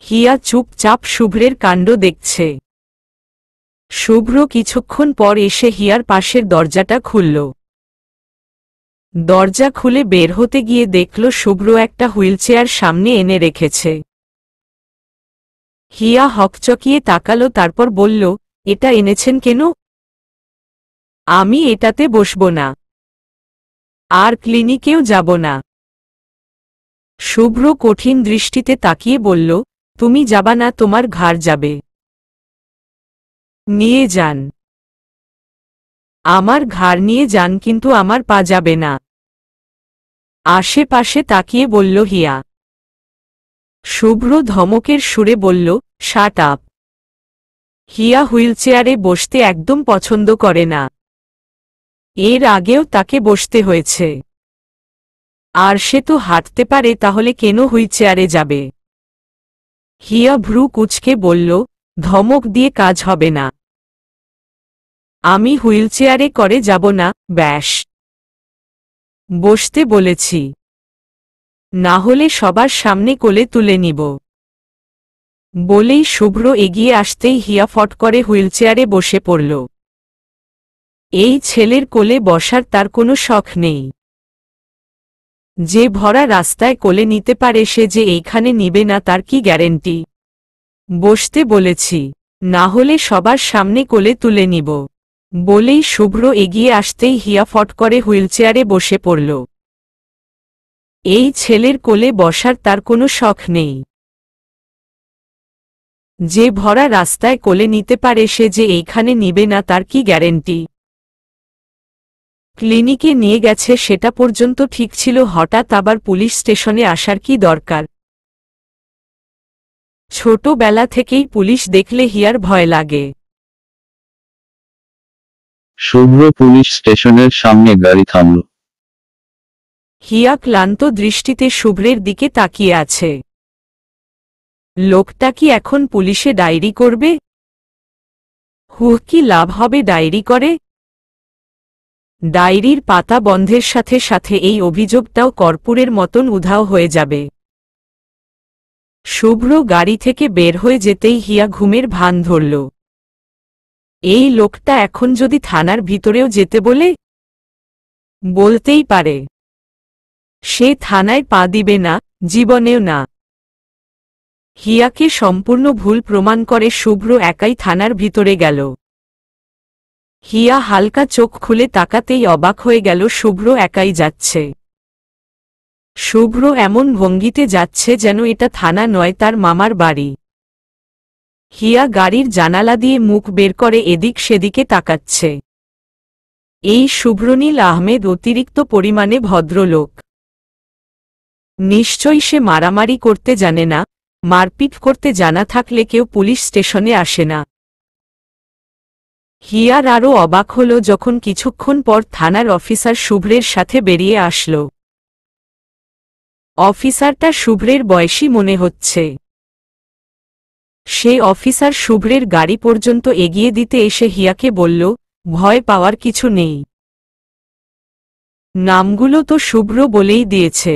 হিয়া চুপচাপ শুভ্রের কাণ্ড দেখছে। শুভ্র কিছুক্ষণ পর এসে হিয়ার পাশের দরজাটা খুলল। দরজা খুলে বের হতে গিয়ে দেখল শুভ্র একটা হুইলচেয়ার সামনে এনে রেখেছে। হিয়া হকচকিয়ে তাকালো, তারপর বলল, এটা এনেছেন কেন? আমি এটাতে বসব না, আর ক্লিনিকেও যাব না। শুভ্র কঠিন দৃষ্টিতে তাকিয়ে বলল, তুমি যাবা না, তোমার ঘাড় যাবে। নিয়ে যান, আমার ঘাড় নিয়ে যান, কিন্তু আমার পা যাবে না। আশেপাশে তাকিয়ে বলল হিয়া। শুভ্র ধমকের সুরে বলল, শাট আপ। হিয়া হুইলচেয়ারে বসতে একদম পছন্দ করে না। এর আগেও তাকে বসতে হয়েছে, আর সে তো হাঁটতে পারে, তাহলে কেন হুইলচেয়ারে যাবে? হিয়া ভ্রু কুঁচকে বলল, ধমক দিয়ে কাজ হবে না। আমি হুইলচেয়ারে করে যাব না, ব্যাস। বসতে বলেছি, না হলে সবার সামনে কোলে তুলে নিব। বলেই শুভ্র এগিয়ে আসতেই হিয়া ফট করে হুইলচেয়ারে বসে পড়ল। এই ছেলের কোলে বসার তার কোনো শখ নেই। যে ভরা রাস্তায় কোলে নিতে পারে, সে যে এইখানে নিবে না তার কি গ্যারেন্টি? বসতে বলেছি, না হলে সবার সামনে কোলে তুলে নিব। বলেই শুভ্র এগিয়ে আসতেই হিয়া ফট করে হুইলচেয়ারে বসে পড়ল। এই ছেলের কোলে বসার তার কোনো শখ নেই। যে ভরা রাস্তায় কোলে নিতে পারে, সে যে এইখানে নিবে না তার কি গ্যারেন্টি? ক্লিনিকে নিয়ে গেছে সেটা পর্যন্ত ঠিক ছিল, হঠাৎ আবার পুলিশ স্টেশনে আসার কি দরকার? ছোটবেলা থেকেই পুলিশ দেখলে হিয়ার ভয় লাগে। শুভ্র পুলিশ স্টেশনের সামনে গাড়ি থামল। হিয়া ক্লান্ত দৃষ্টিতে শুভ্রের দিকে তাকিয়ে আছে। লোকটা কি এখন পুলিশে ডায়েরি করবে? কি লাভ হবে ডায়েরি করে? ডায়েরির পাতা বন্ধের সাথে সাথে এই অভিযোগটাও কর্পূরের মতন উধাও হয়ে যাবে। শুভ্র গাড়ি থেকে বের হয়ে যেতেই হিয়া ঘুমের ভান ধরল। এই লোকটা এখন যদি থানার ভিতরেও যেতে বলে, বলতেই পারে। সে থানায় পা দিবে না, জীবনেও না। হিয়াকে সম্পূর্ণ ভুল প্রমাণ করে শুভ্র একাই থানার ভিতরে গেল। হিয়া হালকা চোখ খুলে তাকাতেই অবাক হয়ে গেল, শুভ্র একাই যাচ্ছে। শুভ্র এমন ভঙ্গিতে যাচ্ছে যেন এটা থানা নয়, তার মামার বাড়ি। হিয়া গাড়ির জানালা দিয়ে মুখ বের করে এদিক সেদিকে তাকাচ্ছে। এই শুভ্রনীল আহমেদ অতিরিক্ত পরিমাণে ভদ্রলোক। নিশ্চয়ই সে মারামারি করতে জানে না, মারপিট করতে জানা থাকলে কেউ পুলিশ স্টেশনে আসে না। হিয়ার আরও অবাক হল যখন কিছুক্ষণ পর থানার অফিসার শুভ্রের সাথে বেরিয়ে আসল। অফিসারটা শুভ্রের বয়সী মনে হচ্ছে। সে অফিসার শুভ্রের গাড়ি পর্যন্ত এগিয়ে দিতে এসে হিয়াকে বলল, ভয় পাওয়ার কিছু নেই। নামগুলো তো শুভ্র বলেই দিয়েছে।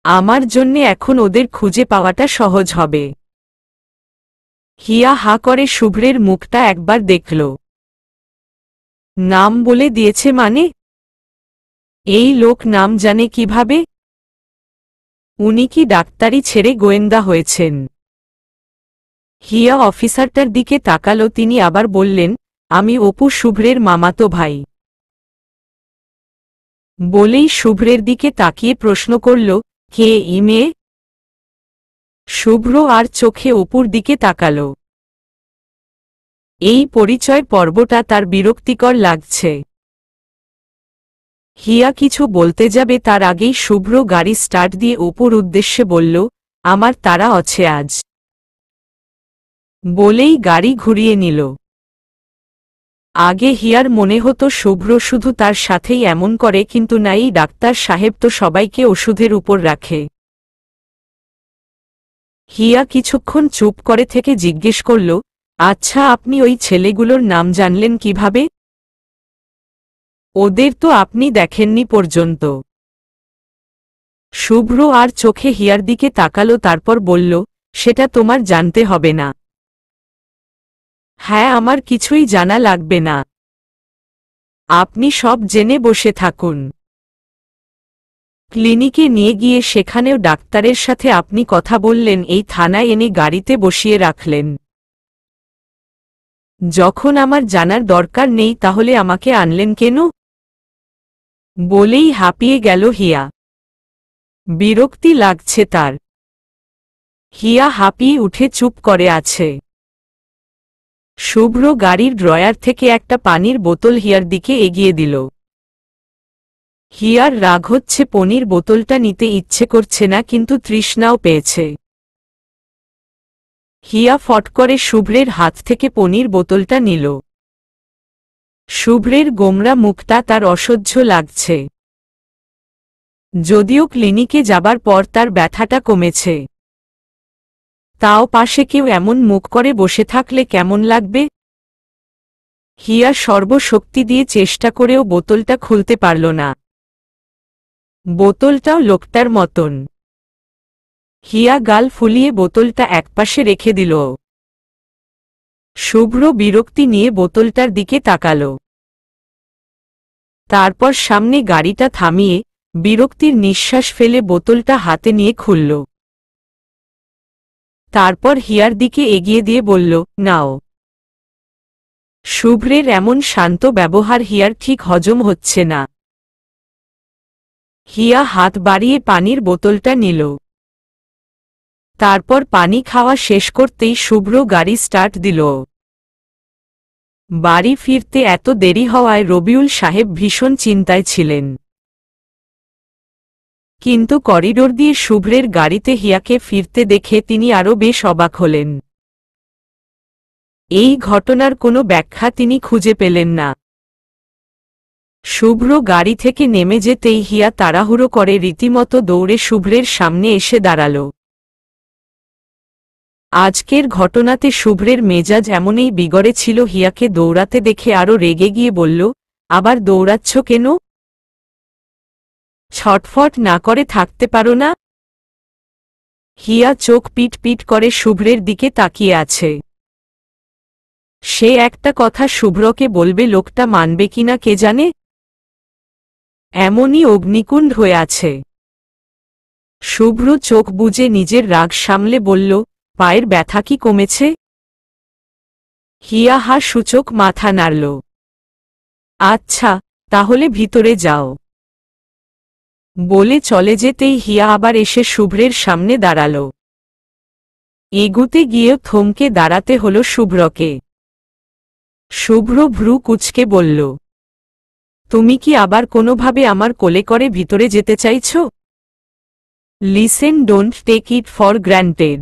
আমার জন্যে এখন ওদের খুঁজে পাওয়াটা সহজ হবে। হিয়া হা করে শুভ্রের মুখটা একবার দেখল। নাম বলে দিয়েছে মানে? এই লোক নাম জানে কিভাবে? উনি কি ডাক্তারি ছেড়ে গোয়েন্দা হয়েছেন? হিয়া অফিসারটার দিকে তাকালো, তিনি আবার বললেন, আমি অপু, শুভ্রের মামাতো ভাই। বলেই শুভ্রের দিকে তাকিয়ে প্রশ্ন করল, কে ই মেয়ে? শুভ্র আর চোখে অপুর দিকে তাকাল। এই পরিচয় পর্বটা তার বিরক্তিকর লাগছে। হিয়া কিছু বলতে যাবে তার আগেই শুভ্র গাড়ি স্টার্ট দিয়ে অপুর উদ্দেশ্যে বলল, আমার তাড়া আছে আজ। বলেই গাড়ি ঘুরিয়ে নিল। আগে হিয়ার মনে হতো শুভ্র শুধু তার সাথেই এমন করে, কিন্তু না, এই ডাক্তার সাহেব তো সবাইকে ওষুধের উপর রাখে। হিয়া কিছুক্ষণ চুপ করে থেকে জিজ্ঞেস করল, আচ্ছা, আপনি ওই ছেলেগুলোর নাম জানলেন কিভাবে? ওদের তো আপনি দেখেননি পর্যন্ত। শুভ্র আর চোখে হিয়ার দিকে তাকালো, তারপর বলল, সেটা তোমার জানতে হবে না। হ্যাঁ, আমার কিছুই জানা লাগবে না। আপনি সব জেনে বসে থাকুন। ক্লিনিকে নিয়ে গিয়ে সেখানেও ডাক্তারের সাথে আপনি কথা বললেন, এই থানায় এনে গাড়িতে বসিয়ে রাখলেন। যখন আমার জানার দরকার নেই তাহলে আমাকে আনলেন কেন? বলেই হাঁপিয়ে গেল হিয়া। বিরক্তি লাগছে তার। হিয়া হাঁপিয়ে উঠে চুপ করে আছে। শুভ্র গাড়ির ড্রয়ার থেকে একটা পানির বোতল হিয়ার দিকে এগিয়ে দিল। হিয়ার রাগ হচ্ছে, পনির বোতলটা নিতে ইচ্ছে করছে না, কিন্তু তৃষ্ণাও পেয়েছে। হিয়া ফট করে শুভ্রের হাত থেকে পনির বোতলটা নিল। শুভ্রের গোমরা মুখটা তার অসহ্য লাগছে। যদিও ক্লিনিকে যাবার পর তার ব্যথাটা কমেছে, তাও পাশে কেউ এমন মুখ করে বসে থাকলে কেমন লাগবে? হিয়া সর্বশক্তি দিয়ে চেষ্টা করেও বোতলটা খুলতে পারল না। বোতলটাও লোকটার মতন। হিয়া গাল ফুলিয়ে বোতলটা একপাশে রেখে দিল। শুভ্র বিরক্তি নিয়ে বোতলটার দিকে তাকাল। তারপর সামনে গাড়িটা থামিয়ে বিরক্তির নিঃশ্বাস ফেলে বোতলটা হাতে নিয়ে খুলল। তারপর হিয়ার দিকে এগিয়ে দিয়ে বলল, নাও। শুভ্রের এমন শান্ত ব্যবহার হিয়ার ঠিক হজম হচ্ছে না। হিয়া হাত বাড়িয়ে পানির বোতলটা নিল। তারপর পানি খাওয়া শেষ করতেই শুভ্র গাড়ি স্টার্ট দিল। বাড়ি ফিরতে এত দেরি হওয়ায় রবিউল সাহেব ভীষণ চিন্তায় ছিলেন। কিন্তু করিডোর দিয়ে শুভ্রের গাড়িতে হিয়াকে ফিরতে দেখে তিনি আরও বেশ অবাক হলেন। এই ঘটনার কোনো ব্যাখ্যা তিনি খুঁজে পেলেন না। শুভ্র গাড়ি থেকে নেমে যেতেই হিয়া তাড়াহুড়ো করে রীতিমতো দৌড়ে শুভ্রের সামনে এসে দাঁড়াল। আজকের ঘটনাতে শুভ্রের মেজাজ এমনই বিগড়ে ছিল, হিয়াকে দৌড়াতে দেখে আরও রেগে গিয়ে বলল, আবার দৌড়াচ্ছ কেন? ছটফট না করে থাকতে পারো না? হিয়া চোখ পিট পিট করে শুভ্রের দিকে তাকিয়ে আছে। সে একটা কথা শুভ্রকে বলবে, লোকটা মানবে কিনা কে জানে। এমনই অগ্নিকুণ্ড হয়ে আছে। শুভ্র চোখ বুজে নিজের রাগ সামলে বলল, পায়ের ব্যথা কি কমেছে? হিয়া হা সূচক মাথা নাড়ল। আচ্ছা, তাহলে ভিতরে যাও। বলে চলে যেতেই হিয়া আবার এসে শুভ্রের সামনে দাঁড়াল। এগুতে গিয়েও থমকে দাঁড়াতে হল শুভ্রকে। শুভ্র ভ্রু কুঁচকে বলল, তুমি কি আবার কোনোভাবে আমার কোলে করে ভিতরে যেতে চাইছ? Listen, don't take it for granted.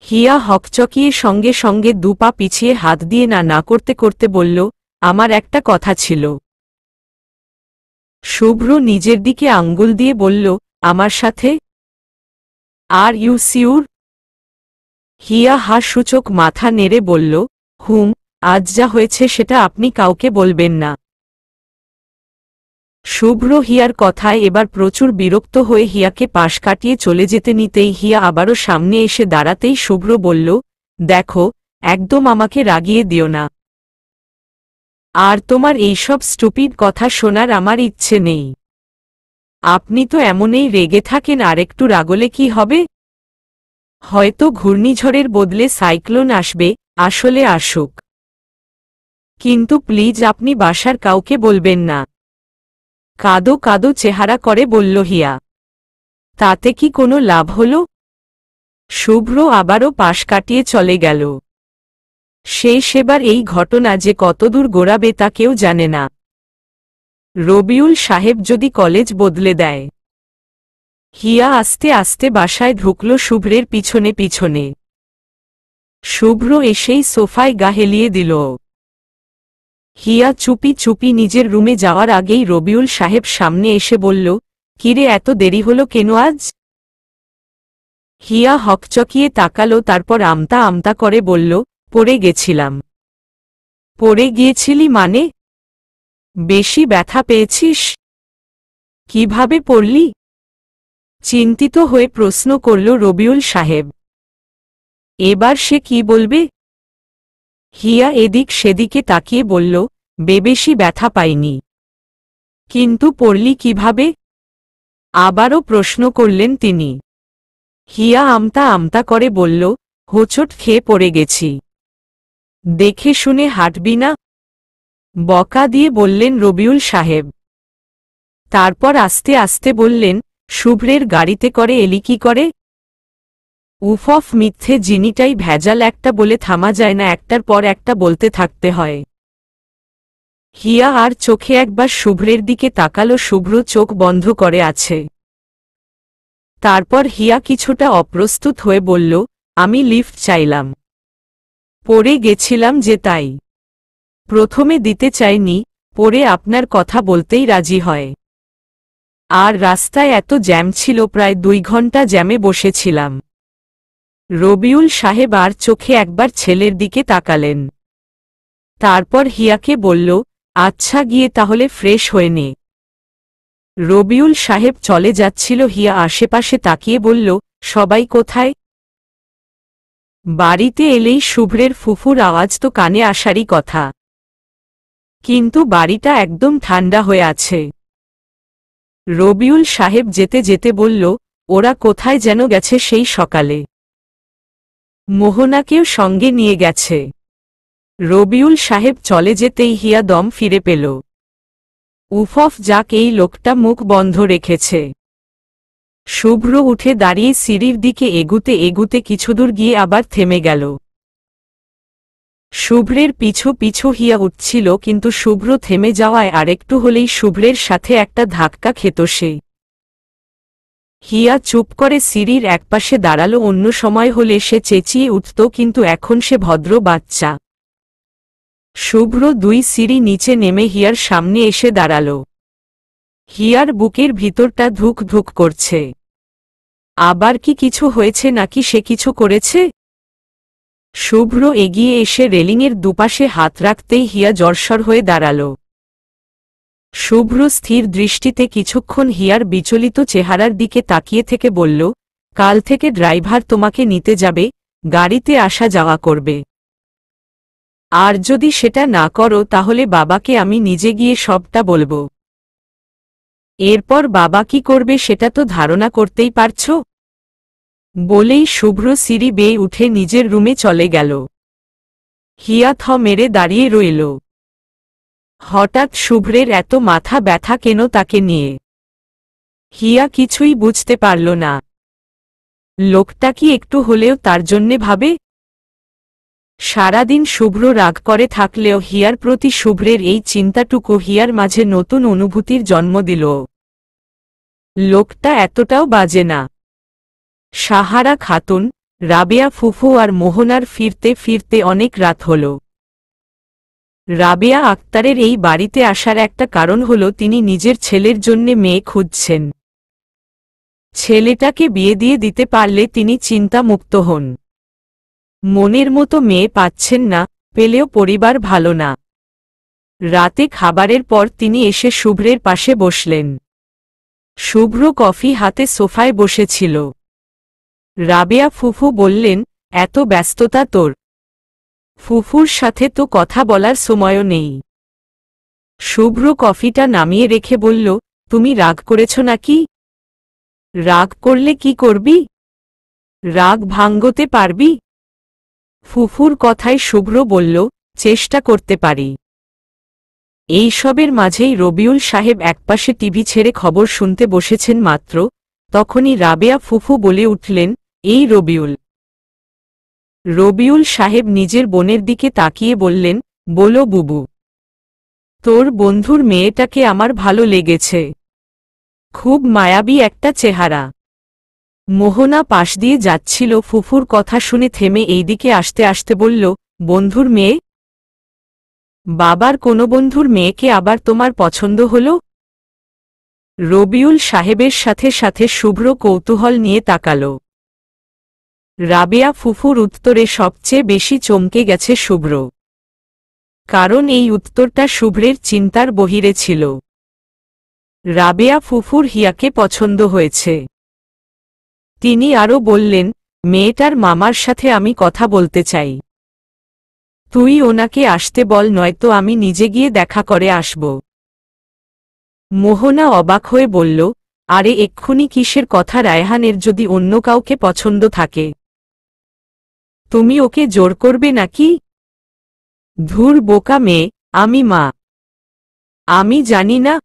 Hiya হকচকিয়ে সঙ্গে সঙ্গে দুপা পিছিয়ে হাত দিয়ে না করতে করতে বলল, আমার একটা কথা ছিল। শুভ্র নিজের দিকে আঙ্গুল দিয়ে বলল, আমার সাথে? Are you sure? হিয়া হা সূচক মাথা নেড়ে বলল, হুম, আজ যা হয়েছে সেটা আপনি কাউকে বলবেন না। শুভ্র হিয়ার কথায় এবার প্রচুর বিরক্ত হয়ে হিয়াকে পাশ কাটিয়ে চলে যেতে নিতেই হিয়া আবারও সামনে এসে দাঁড়াতেই শুভ্র বলল, দেখো, একদম আমাকে রাগিয়ে দিও না। আর তোমার এইসব স্টুপিড কথা শোনার আমার ইচ্ছে নেই। আপনি তো এমনই রেগে থাকেন, আরেকটু রাগলে কি হবে? হয়তো ঘূর্ণিঝড়ের বদলে সাইক্লোন আসবে, আসলে আসুক। কিন্তু প্লিজ আপনি বাসার কাউকে বলবেন না। কাদো কাদো চেহারা করে বলল হিয়া। তাতে কি কোনো লাভ হল? শুভ্র আবারও পাশ কাটিয়ে চলে গেল। সেবার এই ঘটনা যে কতদূর গোড়াবে তা কেউ জানে না। রবিউল সাহেব যদি কলেজ বদলে দেয়। হিয়া আস্তে আস্তে বাসায় ঢুকল শুভ্রের পিছনে পিছনে। শুভ্র এসেই সোফায় গা হেলিয়ে দিল। হিয়া চুপি চুপি নিজের রুমে যাওয়ার আগেই রবিউল সাহেব সামনে এসে বলল, কিরে এত দেরি হলো কেন আজ? হিয়া হকচকিয়ে তাকালো, তারপর আমতা আমতা করে বলল, পড়ে গেছিলাম। পড়ে গিয়েছিলি মানে? বেশি ব্যথা পেয়েছিস? কিভাবে পড়লি? চিন্তিত হয়ে প্রশ্ন করল রবিউল সাহেব। এবার সে কি বলবে? হিয়া এদিক সেদিকে তাকিয়ে বলল, বেশি ব্যথা পাইনি। কিন্তু পড়লি কিভাবে? আবারও প্রশ্ন করলেন তিনি। হিয়া আমতা আমতা করে বলল, হোঁচট খেয়ে পড়ে গেছি। দেখে শুনে হাঁটবি না? বকা দিয়ে বললেন রবিউল সাহেব। তারপর আস্তে আস্তে বললেন, শুভ্রের গাড়িতে করে এলি কি করে? উফ, মিথ্যে জিনিটাই ভেজাল, একটা বলে থামা যায় না, একটার পর একটা বলতে থাকতে হয়। হিয়া আর চোখে একবার শুভ্রের দিকে তাকালো। শুভ্র চোখ বন্ধ করে আছে। তারপর হিয়া কিছুটা অপ্রস্তুত হয়ে বলল, আমি লিফট চাইলাম। পড়ে গেছিলাম যে তাই। প্রথমে দিতে চাইনি, পরে আপনার কথা বলতেই রাজি হয়। আর রাস্তায় এত জ্যাম ছিল, প্রায় 2 ঘন্টা জ্যামে বসেছিলাম। রবিউল সাহেব আর চোখে একবার ছেলের দিকে তাকালেন। তারপর হিয়াকে বলল, আচ্ছা গিয়ে তাহলে ফ্রেশ হয়ে নে। রবিউল সাহেব চলে যাচ্ছিল। হিয়া আশেপাশে তাকিয়ে বলল, সবাই কোথায়? বাড়িতে এলেই শুভ্রের ফুফুর আওয়াজ তো কানে আসারই কথা, কিন্তু বাড়িটা একদম ঠান্ডা হয়ে আছে। রবিউল সাহেব যেতে যেতে বলল, ওরা কোথায় যেন গেছে সেই সকালে। মোহনাকেও সঙ্গে নিয়ে গেছে। রবিউল সাহেব চলে যেতেই হিয়া দম ফিরে পেল। উফফ, যাক, এই লোকটা মুখ বন্ধ রেখেছে। শুভ্র উঠে দাঁড়িয়ে সিঁড়ির দিকে এগুতে এগুতে কিছুদূর গিয়ে আবার থেমে গেল। শুভ্রের পিছু পিছু হিয়া উঠছিল, কিন্তু শুভ্র থেমে যাওয়ায় আরেকটু হলেই শুভ্রের সাথে একটা ধাক্কা খেত সে। হিয়া চুপ করে সিঁড়ির একপাশে দাঁড়ালো। অন্য সময় হলে সে চেঁচিয়ে উঠত, কিন্তু এখন সে ভদ্র বাচ্চা। শুভ্র 2 সিঁড়ি নিচে নেমে হিয়ার সামনে এসে দাঁড়াল। হিয়ার বুকের ভিতরটা ধুক ধুক করছে। আবার কি কিছু হয়েছে, নাকি সে কিছু করেছে? শুভ্র এগিয়ে এসে রেলিংয়ের দুপাশে হাত রাখতেই হিয়া জড়সড় হয়ে দাঁড়াল। শুভ্র স্থির দৃষ্টিতে কিছুক্ষণ হিয়ার বিচলিত চেহারার দিকে তাকিয়ে থেকে বলল, কাল থেকে ড্রাইভার তোমাকে নিতে যাবে, গাড়িতে আসা যাওয়া করবে। আর যদি সেটা না করো তাহলে বাবাকে আমি নিজে গিয়ে সবটা বলবো। এরপর বাবা কি করবে সেটা তো ধারণা করতেই পারছ। বলেই শুভ্র সিঁড়ি বেয়ে উঠে নিজের রুমে চলে গেল। হিয়া থ মেরে দাঁড়িয়ে রইল। হঠাৎ শুভ্রের এত মাথা ব্যথা কেন তাকে নিয়ে? হিয়া কিছুই বুঝতে পারল না। লোকটা কি একটু হলেও তার জন্যে ভাবে? সারাদিন শুভ্র রাগ করে থাকলেও হিয়ার প্রতি শুভ্রের এই চিন্তাটুকু হিয়ার মাঝে নতুন অনুভূতির জন্ম দিল। লোকটা এতটাও বাজে না। সাহারা খাতুন, রাবেয়া ফুফু আর মোহনার ফিরতে ফিরতে অনেক রাত হল। রাবেয়া আক্তারের এই বাড়িতে আসার একটা কারণ হল তিনি নিজের ছেলের জন্যে মেয়ে খুঁজছেন। ছেলেটাকে বিয়ে দিয়ে দিতে পারলে তিনি চিন্তামুক্ত হন। মনের মতো মেয়ে পাচ্ছেন না, পেলেও পরিবার ভালো না। রাতে খাবারের পর তিনি এসে শুভ্রের পাশে বসলেন। শুভ্র কফি হাতে সোফায় বসেছিল। রাবেয়া ফুফু বললেন, এত ব্যস্ততা তোর? ফুফুর সাথে তো কথা বলার সময়ও নেই। শুভ্র কফিটা নামিয়ে রেখে বলল, তুমি রাগ করেছ নাকি? রাগ করলে কি করবি? রাগ ভাঙ্গতে পারবি? ফুফুর কথায় শুভ্র বলল, চেষ্টা করতে পারি। এইসবের মাঝেই রবিউল সাহেব একপাশে টিভি ছেড়ে খবর শুনতে বসেছেন মাত্র, তখনই রাবেয়া ফুফু বলে উঠলেন, এই রবিউল। রবিউল সাহেব নিজের বোনের দিকে তাকিয়ে বললেন, বলো বুবু। তোর বন্ধুর মেয়েটাকে আমার ভালো লেগেছে। খুব মায়াবী একটা চেহারা। মোহনা পাশ দিয়ে যাচ্ছিল, ফুফুর কথা শুনে থেমে এইদিকে আসতে আসতে বলল, বন্ধুর মেয়ে? বাবার কোনো বন্ধুর মেয়েকে আবার তোমার পছন্দ হল? রবিউল সাহেবের সাথে সাথে শুভ্র কৌতূহল নিয়ে তাকাল। রাবেয়া ফুফুর উত্তরে সবচেয়ে বেশি চমকে গেছে শুভ্র। কারণ এই উত্তরটা শুভ্রের চিন্তার বহিরে ছিল। রাবেয়া ফুফুর হিয়াকে পছন্দ হয়েছে। তিনি আরও বললেন, মেয়েটার মামার সাথে আমি কথা বলতে চাই। তুই ওনাকে আসতে বল, নয়তো আমি নিজে গিয়ে দেখা করে আসব। মোহনা অবাক হয়ে বলল, আরে এক্ষুনি কিসের কথা? রায়হানের যদি অন্য কাউকে পছন্দ থাকে তুমি ওকে জোর করবে নাকি? ধুর বোকা মেয়ে, আমি মা, আমি জানি না?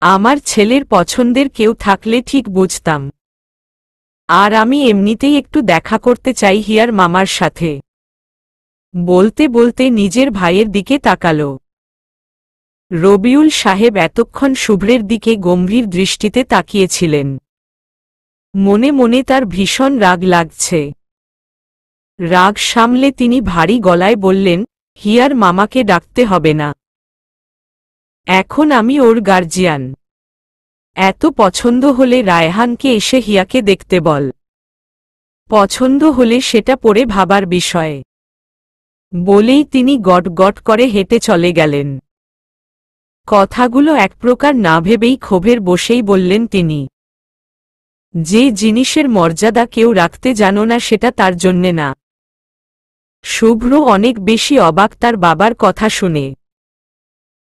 আমার ছেলের পছন্দের কেউ থাকলে ঠিক বুঝতাম। আর আমি এমনিতেই একটু দেখা করতে চাই হিয়ার মামার সাথে। বলতে বলতে নিজের ভাইয়ের দিকে তাকাল। রবিউল সাহেব এতক্ষণ শুভ্রের দিকে গম্ভীর দৃষ্টিতে তাকিয়েছিলেন। মনে মনে তার ভীষণ রাগ লাগছে। রাগ সামলে তিনি ভারী গলায় বললেন, হিয়ার মামাকে ডাকতে হবে না। এখন আমি ওর গার্জিয়ান। এত পছন্দ হলে রায়হানকে এসে হিয়াকে দেখতে বল। পছন্দ হলে সেটা পরে ভাবার বিষয়। বলেই তিনি গট গট করে হেঁটে চলে গেলেন। কথাগুলো এক প্রকার না ভেবেই ক্ষোভের বসেই বললেন তিনি। যে জিনিসের মর্যাদা কেউ রাখতে জানো না সেটা তার জন্যে না। শুভ্র অনেক বেশি অবাক তার বাবার কথা শুনে।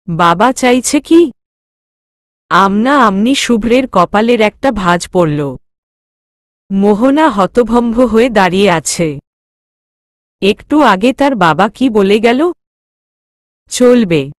বাবা চাইছে কি? আমনা আমনি শুভ্রের কপালের একটা ভাঁজ পড়ল। মোহনা হতভম্ব হয়ে দাঁড়িয়ে আছে। একটু আগে তার বাবা কি বলে গেল? চলবে।